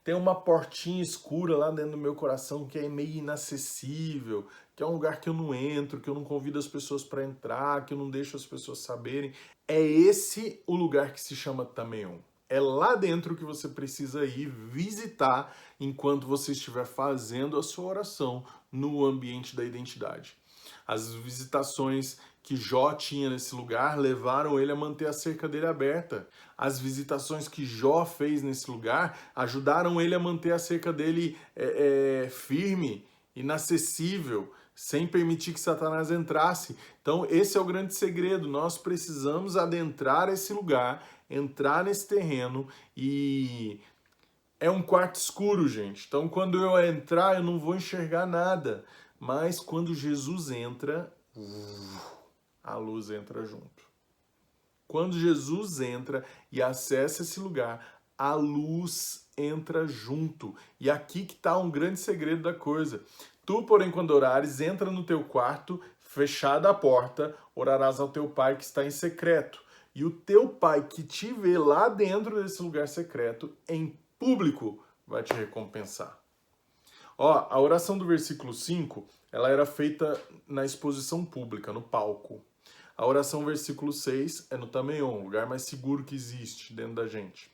tem uma portinha escura lá dentro do meu coração que é meio inacessível, que é um lugar que eu não entro, que eu não convido as pessoas para entrar, que eu não deixo as pessoas saberem. É esse o lugar que se chama Tameion. É lá dentro que você precisa ir visitar enquanto você estiver fazendo a sua oração no ambiente da identidade. As visitações que Jó tinha nesse lugar levaram ele a manter a cerca dele aberta. As visitações que Jó fez nesse lugar ajudaram ele a manter a cerca dele firme, inacessível, sem permitir que Satanás entrasse. Então esse é o grande segredo, nós precisamos adentrar esse lugar, entrar nesse terreno e... é um quarto escuro, gente. Então quando eu entrar eu não vou enxergar nada. Mas quando Jesus entra, a luz entra junto. Quando Jesus entra e acessa esse lugar, a luz entra junto. E aqui que está um grande segredo da coisa. Tu, porém, quando orares, entra no teu quarto, fechada a porta, orarás ao teu Pai que está em secreto. E o teu Pai que te vê lá dentro desse lugar secreto, em público, vai te recompensar. A oração do versículo 5, ela era feita na exposição pública, no palco. A oração versículo 6 é no Tameion, o lugar mais seguro que existe dentro da gente.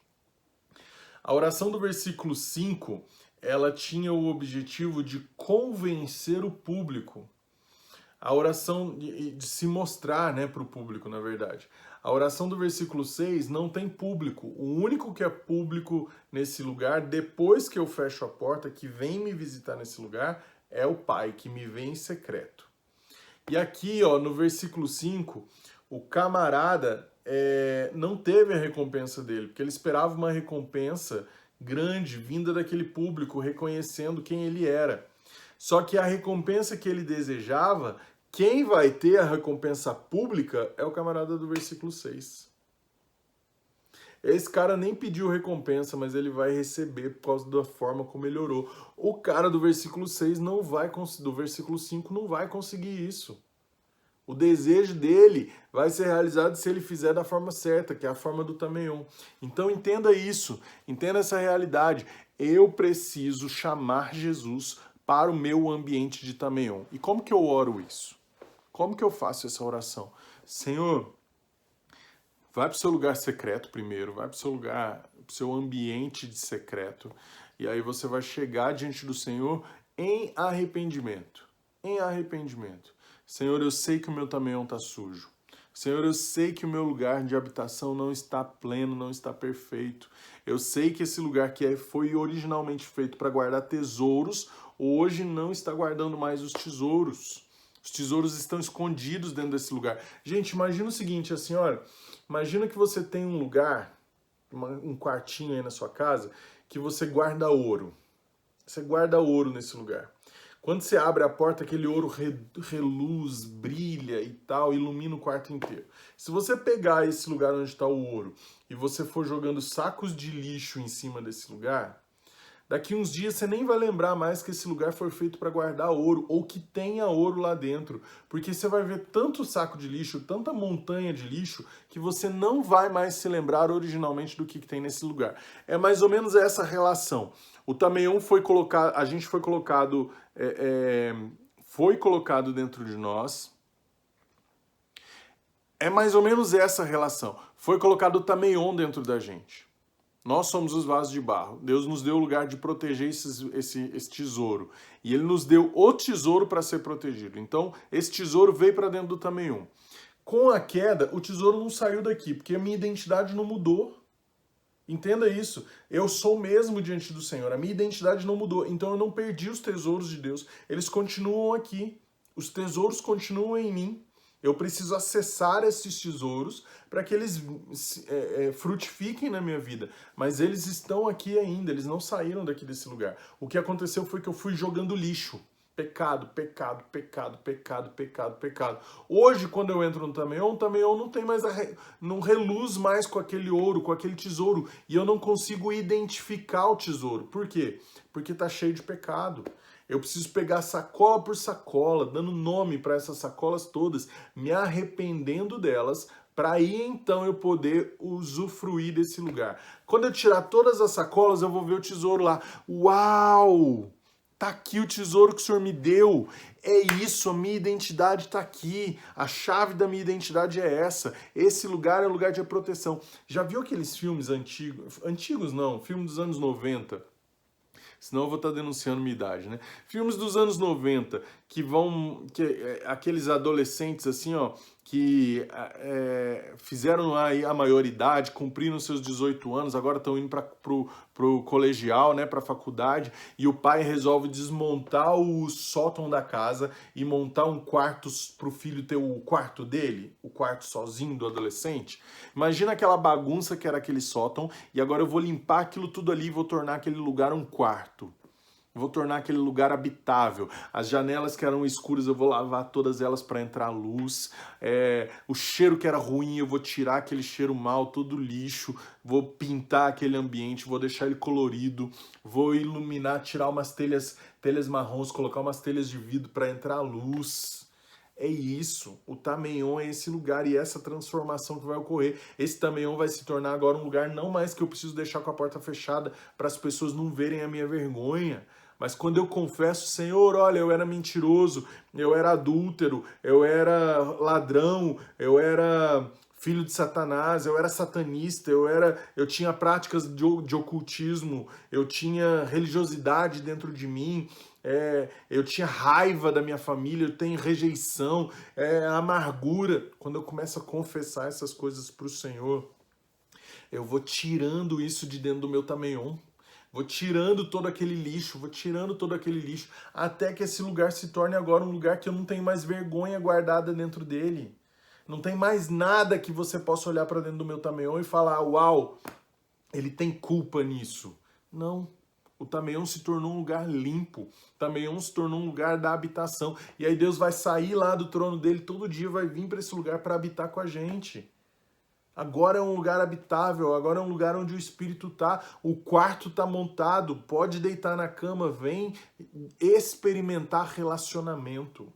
A oração do versículo 5, ela tinha o objetivo de convencer o público. A oração de se mostrar, para o público, na verdade. A oração do versículo 6 não tem público. O único que é público nesse lugar, depois que eu fecho a porta, que vem me visitar nesse lugar, é o Pai, que me vê em secreto. E aqui, no versículo 5, o camarada não teve a recompensa dele, porque ele esperava uma recompensa grande, vinda daquele público, reconhecendo quem ele era. Só que a recompensa que ele desejava, quem vai ter a recompensa pública é o camarada do versículo 6. Esse cara nem pediu recompensa, mas ele vai receber por causa da forma como ele orou. O cara do versículo 6 não vai conseguir, do versículo 5 não vai conseguir isso. O desejo dele vai ser realizado se ele fizer da forma certa, que é a forma do Tameion. Então entenda isso, entenda essa realidade. Eu preciso chamar Jesus para o meu ambiente de Tameion. E como que eu oro isso? Como que eu faço essa oração? Senhor, vai para o seu lugar secreto primeiro, vai para o seu lugar, para o seu ambiente de secreto. E aí você vai chegar diante do Senhor em arrependimento. Em arrependimento. Senhor, eu sei que o meu Tameion está sujo. Senhor, eu sei que o meu lugar de habitação não está pleno, não está perfeito. Eu sei que esse lugar que foi originalmente feito para guardar tesouros, hoje não está guardando mais os tesouros. Os tesouros estão escondidos dentro desse lugar. Gente, imagina o seguinte, assim, olha, Imagina que você tem um lugar, um quartinho aí na sua casa, que você guarda ouro. Você guarda ouro nesse lugar. Quando você abre a porta, aquele ouro reluz, brilha e tal, ilumina o quarto inteiro. Se você pegar esse lugar onde está o ouro e você for jogando sacos de lixo em cima desse lugar, daqui uns dias você nem vai lembrar mais que esse lugar foi feito para guardar ouro ou que tenha ouro lá dentro, porque você vai ver tanto saco de lixo, tanta montanha de lixo, que você não vai mais se lembrar originalmente do que tem nesse lugar. É mais ou menos essa relação. O Tameion foi colocado, a gente foi colocado, foi colocado dentro de nós. É mais ou menos essa relação. Foi colocado o Tameion dentro da gente. Nós somos os vasos de barro. Deus nos deu o lugar de proteger esse tesouro. E Ele nos deu o tesouro para ser protegido. Então, esse tesouro veio para dentro do Tameion. Com a queda, o tesouro não saiu daqui, porque a minha identidade não mudou. Entenda isso. Eu sou o mesmo diante do Senhor. A minha identidade não mudou. Então, eu não perdi os tesouros de Deus. Eles continuam aqui. Os tesouros continuam em mim. Eu preciso acessar esses tesouros para que eles frutifiquem na minha vida. Mas eles estão aqui ainda, eles não saíram daqui desse lugar. O que aconteceu foi que eu fui jogando lixo. Pecado, pecado, pecado, pecado, pecado, pecado. Hoje, quando eu entro no Tameion não tem mais não reluz mais com aquele ouro, com aquele tesouro. E eu não consigo identificar o tesouro. Por quê? Porque está cheio de pecado. Eu preciso pegar sacola por sacola, dando nome para essas sacolas todas, me arrependendo delas, para aí então eu poder usufruir desse lugar. Quando eu tirar todas as sacolas, eu vou ver o tesouro lá. Uau! Tá aqui o tesouro que o Senhor me deu. É isso, a minha identidade tá aqui. A chave da minha identidade é essa. Esse lugar é um lugar de proteção. Já viu aqueles filmes antigos? Antigos não, filme dos anos 90. Senão eu vou estar denunciando minha idade, né? Filmes dos anos 90, aqueles adolescentes assim, ó, que fizeram aí a maioridade, cumpriram seus 18 anos, agora estão indo pro colegial, né, pra faculdade, e o pai resolve desmontar o sótão da casa e montar um quarto pro filho ter o quarto dele, o quarto sozinho do adolescente. Imagina aquela bagunça que era aquele sótão, e agora eu vou limpar aquilo tudo ali e vou tornar aquele lugar um quarto. Vou tornar aquele lugar habitável. As janelas que eram escuras, eu vou lavar todas elas para entrar luz. O cheiro que era ruim, eu vou tirar aquele cheiro mal, todo lixo. Vou pintar aquele ambiente, vou deixar ele colorido. Vou iluminar, tirar umas telhas marrons, colocar umas telhas de vidro para entrar luz. É isso. O Tameion é esse lugar e essa transformação que vai ocorrer. Esse Tameion vai se tornar agora um lugar não mais que eu preciso deixar com a porta fechada para as pessoas não verem a minha vergonha. Mas quando eu confesso, Senhor, olha, eu era mentiroso, eu era adúltero, eu era ladrão, eu era filho de Satanás, eu era satanista, eu tinha práticas de ocultismo, eu tinha religiosidade dentro de mim, eu tinha raiva da minha família, eu tenho rejeição, amargura. Quando eu começo a confessar essas coisas para o Senhor, eu vou tirando isso de dentro do meu Tameion. Vou tirando todo aquele lixo, até que esse lugar se torne agora um lugar que eu não tenho mais vergonha guardada dentro dele. Não tem mais nada que você possa olhar para dentro do meu Tameion e falar, uau, ele tem culpa nisso. Não. O Tameion se tornou um lugar limpo. O Tameion se tornou um lugar da habitação. E aí Deus vai sair lá do trono dele todo dia, vai vir para esse lugar para habitar com a gente. Agora é um lugar habitável, agora é um lugar onde o Espírito tá, o quarto tá montado, pode deitar na cama, vem experimentar relacionamento.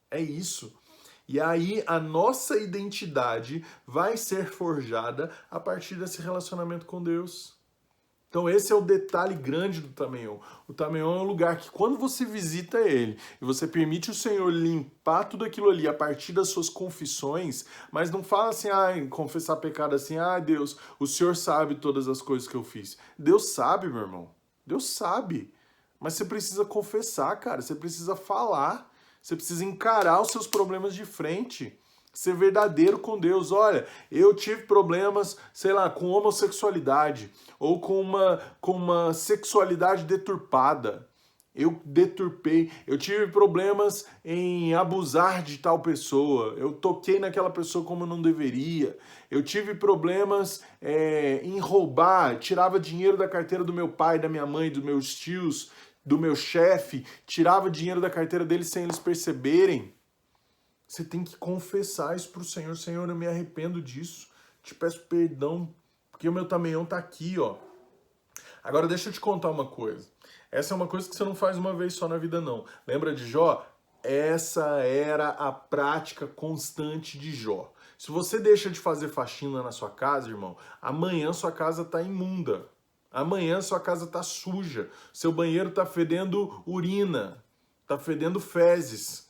É isso. E aí a nossa identidade vai ser forjada a partir desse relacionamento com Deus. Então esse é o detalhe grande do Tameion. O Tameion é um lugar que quando você visita ele e você permite o Senhor limpar tudo aquilo ali a partir das suas confissões, mas não fala assim, confessar pecado assim, Deus, o Senhor sabe todas as coisas que eu fiz. Deus sabe, meu irmão. Deus sabe. Mas você precisa confessar, cara. Você precisa falar. Você precisa encarar os seus problemas de frente. Ser verdadeiro com Deus. Olha, eu tive problemas, sei lá, com homossexualidade ou com uma sexualidade deturpada. eu deturpei, eu tive problemas em abusar de tal pessoa, eu toquei naquela pessoa como eu não deveria, eu tive problemas em roubar, tirava dinheiro da carteira do meu pai, da minha mãe, dos meus tios, do meu chefe, tirava dinheiro da carteira deles sem eles perceberem. Você tem que confessar isso pro Senhor. Senhor, eu me arrependo disso, te peço perdão, porque o meu tameião tá aqui, ó. Agora deixa eu te contar uma coisa. Essa é uma coisa que você não faz uma vez só na vida, não. Lembra de Jó? Essa era a prática constante de Jó. Se você deixa de fazer faxina na sua casa, irmão, amanhã sua casa tá imunda. Amanhã sua casa tá suja. Seu banheiro tá fedendo urina. Tá fedendo fezes.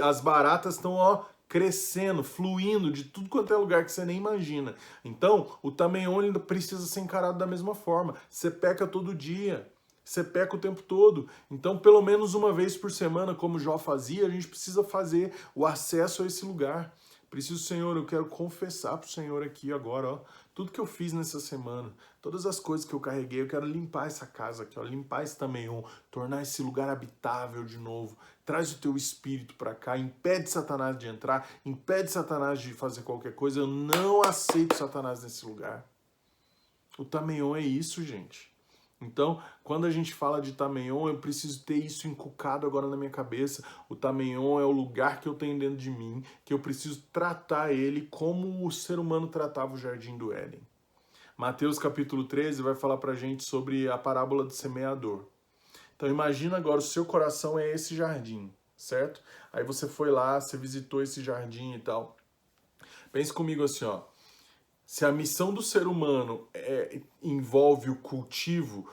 As baratas estão, ó, crescendo, fluindo de tudo quanto é lugar que você nem imagina. Então, o tameion ainda precisa ser encarado da mesma forma. Você peca todo dia. Você peca o tempo todo. Então, pelo menos uma vez por semana, como Jó fazia, a gente precisa fazer o acesso a esse lugar. Preciso, Senhor, eu quero confessar pro Senhor aqui agora, ó, tudo que eu fiz nessa semana, todas as coisas que eu carreguei, eu quero limpar essa casa aqui, ó, limpar esse tameion, tornar esse lugar habitável de novo. Traz o teu espírito para cá, impede Satanás de entrar, impede Satanás de fazer qualquer coisa. Eu não aceito Satanás nesse lugar. O tameion é isso, gente. Então, quando a gente fala de tameion, eu preciso ter isso inculcado agora na minha cabeça. O tameion é o lugar que eu tenho dentro de mim, que eu preciso tratar ele como o ser humano tratava o jardim do Éden. Mateus capítulo 13 vai falar pra gente sobre a parábola do semeador. Então imagina agora, o seu coração é esse jardim, certo? Aí você foi lá, você visitou esse jardim e tal. Pense comigo assim, ó. Se a missão do ser humano envolve o cultivo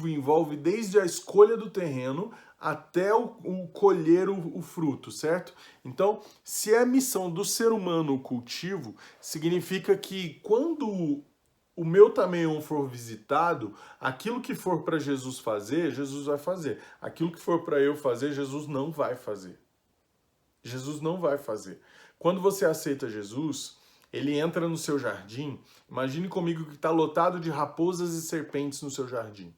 envolve desde a escolha do terreno até o colher o fruto, certo? Então, se é a missão do ser humano o cultivo, significa que quando o meu tameion for visitado, aquilo que for para Jesus fazer, Jesus vai fazer. Aquilo que for para eu fazer, Jesus não vai fazer. Jesus não vai fazer. Quando você aceita Jesus, ele entra no seu jardim. Imagine comigo que está lotado de raposas e serpentes no seu jardim.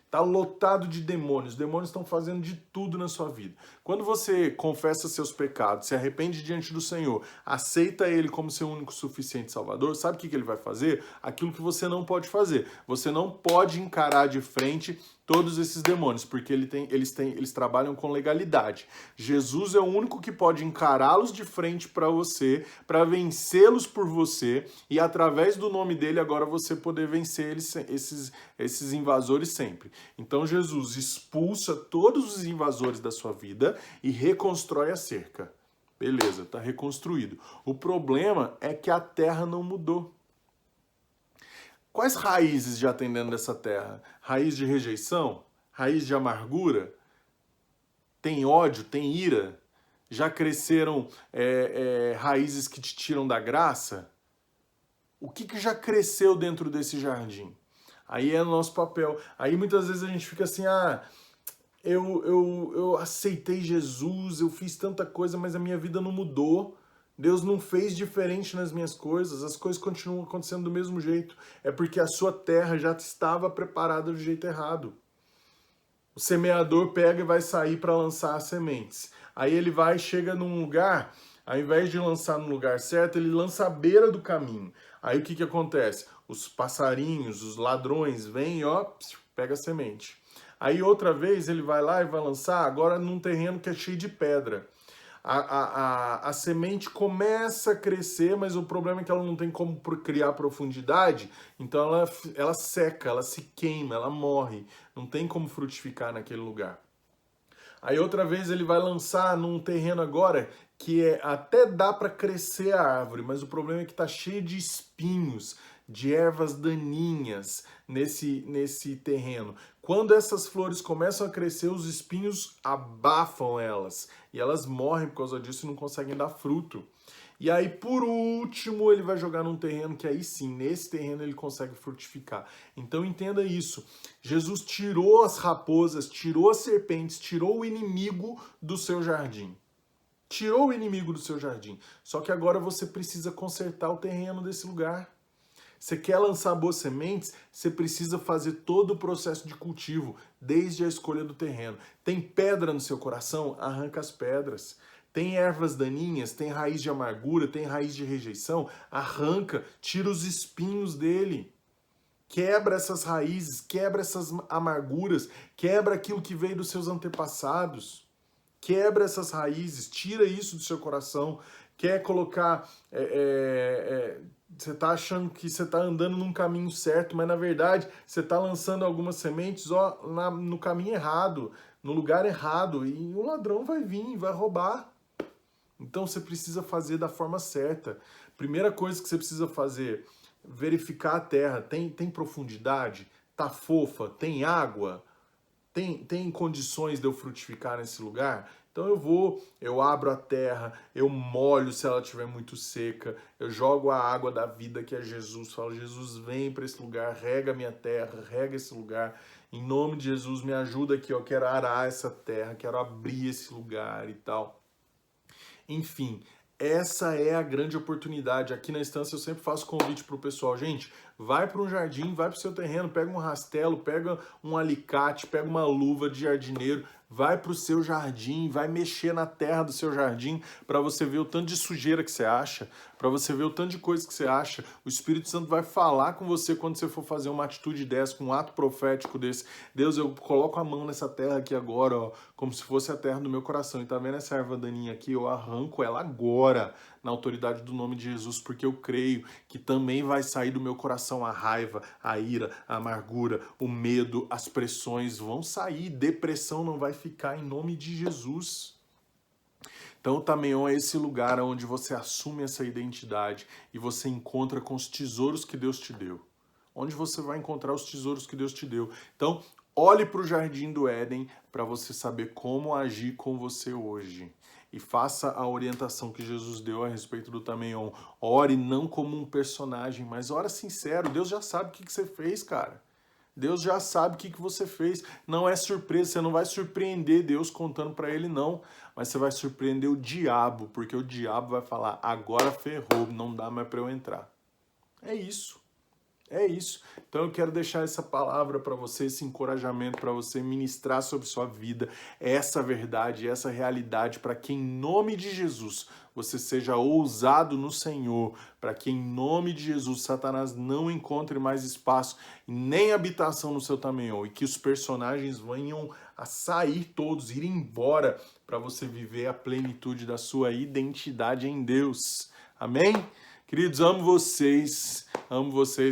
Está lotado de demônios. Os demônios estão fazendo de tudo na sua vida. Quando você confessa seus pecados, se arrepende diante do Senhor, aceita Ele como seu único suficiente Salvador, sabe o que Ele vai fazer? Aquilo que você não pode fazer. Você não pode encarar de frente todos esses demônios, porque eles trabalham com legalidade. Jesus é o único que pode encará-los de frente para você, para vencê-los por você, e através do nome dele agora você poder vencer esses invasores sempre. Então Jesus expulsa todos os invasores da sua vida e reconstrói a cerca. Beleza, está reconstruído. O problema é que a terra não mudou. Quais raízes já tem dentro dessa terra? Raiz de rejeição? Raiz de amargura? Tem ódio? Tem ira? Já cresceram raízes que te tiram da graça? O que já cresceu dentro desse jardim? Aí é o nosso papel. Aí muitas vezes a gente fica assim, eu aceitei Jesus, eu fiz tanta coisa, mas a minha vida não mudou. Deus não fez diferente nas minhas coisas, as coisas continuam acontecendo do mesmo jeito. É porque a sua terra já estava preparada do jeito errado. O semeador pega e vai sair para lançar as sementes. Aí ele chega num lugar, ao invés de lançar no lugar certo, ele lança à beira do caminho. Aí o que acontece? Os passarinhos, os ladrões vêm e pega a semente. Aí outra vez ele vai lá e vai lançar agora num terreno que é cheio de pedra. A semente começa a crescer, mas o problema é que ela não tem como criar profundidade, então ela seca, ela se queima, ela morre, não tem como frutificar naquele lugar. Aí outra vez ele vai lançar num terreno agora que até dá para crescer a árvore, mas o problema é que está cheio de espinhos, de ervas daninhas nesse terreno. Quando essas flores começam a crescer, os espinhos abafam elas e elas morrem por causa disso e não conseguem dar fruto. E aí, por último, ele vai jogar num terreno que aí sim, nesse terreno ele consegue frutificar. Então entenda isso. Jesus tirou as raposas, tirou as serpentes, tirou o inimigo do seu jardim. Tirou o inimigo do seu jardim. Só que agora você precisa consertar o terreno desse lugar. Você quer lançar boas sementes? Você precisa fazer todo o processo de cultivo, desde a escolha do terreno. Tem pedra no seu coração? Arranca as pedras. Tem ervas daninhas? Tem raiz de amargura? Tem raiz de rejeição? Arranca, tira os espinhos dele. Quebra essas raízes, quebra essas amarguras, quebra aquilo que veio dos seus antepassados. Quebra essas raízes, tira isso do seu coração. Quer colocar... você está achando que você está andando num caminho certo, mas na verdade você está lançando algumas sementes no caminho errado, no lugar errado, e o ladrão vai vir, vai roubar. Então você precisa fazer da forma certa. Primeira coisa que você precisa fazer, verificar a terra. Tem profundidade? Tá fofa? Tem água? Tem condições de eu frutificar nesse lugar? Então eu abro a terra, eu molho se ela estiver muito seca, eu jogo a água da vida que é Jesus, falo, Jesus, vem para esse lugar, rega minha terra, rega esse lugar, em nome de Jesus me ajuda aqui, eu quero arar essa terra, quero abrir esse lugar e tal. Enfim, essa é a grande oportunidade. Aqui na Estância eu sempre faço convite para o pessoal. Gente, vai para um jardim, vai para o seu terreno, pega um rastelo, pega um alicate, pega uma luva de jardineiro, vai para o seu jardim, vai mexer na terra do seu jardim para você ver o tanto de sujeira que você acha, para você ver o tanto de coisa que você acha. O Espírito Santo vai falar com você quando você for fazer uma atitude dessa, com um ato profético desse. Deus, eu coloco a mão nessa terra aqui agora, ó, como se fosse a terra do meu coração. E tá vendo essa erva daninha aqui? Eu arranco ela agora, na autoridade do nome de Jesus, porque eu creio que também vai sair do meu coração a raiva, a ira, a amargura, o medo, as pressões vão sair, depressão não vai ficar em nome de Jesus. Então o Tameion é esse lugar onde você assume essa identidade e você encontra com os tesouros que Deus te deu. Onde você vai encontrar os tesouros que Deus te deu. Então, olhe para o Jardim do Éden para você saber como agir com você hoje. E faça a orientação que Jesus deu a respeito do Tameion. Ore não como um personagem, mas ora sincero. Deus já sabe o que você fez, cara. Deus já sabe o que você fez. Não é surpresa, você não vai surpreender Deus contando para ele, não. Mas você vai surpreender o diabo, porque o diabo vai falar, agora ferrou, não dá mais para eu entrar. É isso. É isso. Então eu quero deixar essa palavra para você, esse encorajamento para você ministrar sobre sua vida, essa verdade, essa realidade, para que em nome de Jesus você seja ousado no Senhor, para que em nome de Jesus Satanás não encontre mais espaço nem habitação no seu Tameion, e que os personagens venham a sair todos, ir embora, para você viver a plenitude da sua identidade em Deus. Amém? Queridos, amo vocês,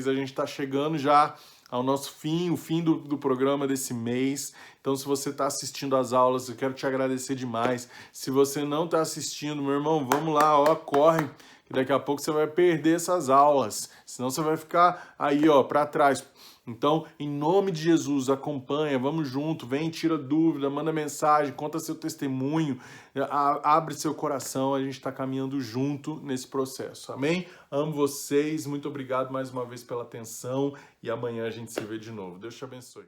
a gente está chegando já ao nosso fim, o fim do programa desse mês. Então, se você está assistindo às aulas, eu quero te agradecer demais. Se você não está assistindo, meu irmão, vamos lá, ó, corre, que daqui a pouco você vai perder essas aulas, senão você vai ficar aí, ó, para trás. Então, em nome de Jesus, acompanha, vamos junto, vem, tira dúvida, manda mensagem, conta seu testemunho, abre seu coração, a gente está caminhando junto nesse processo, amém? Amo vocês, muito obrigado mais uma vez pela atenção e amanhã a gente se vê de novo. Deus te abençoe.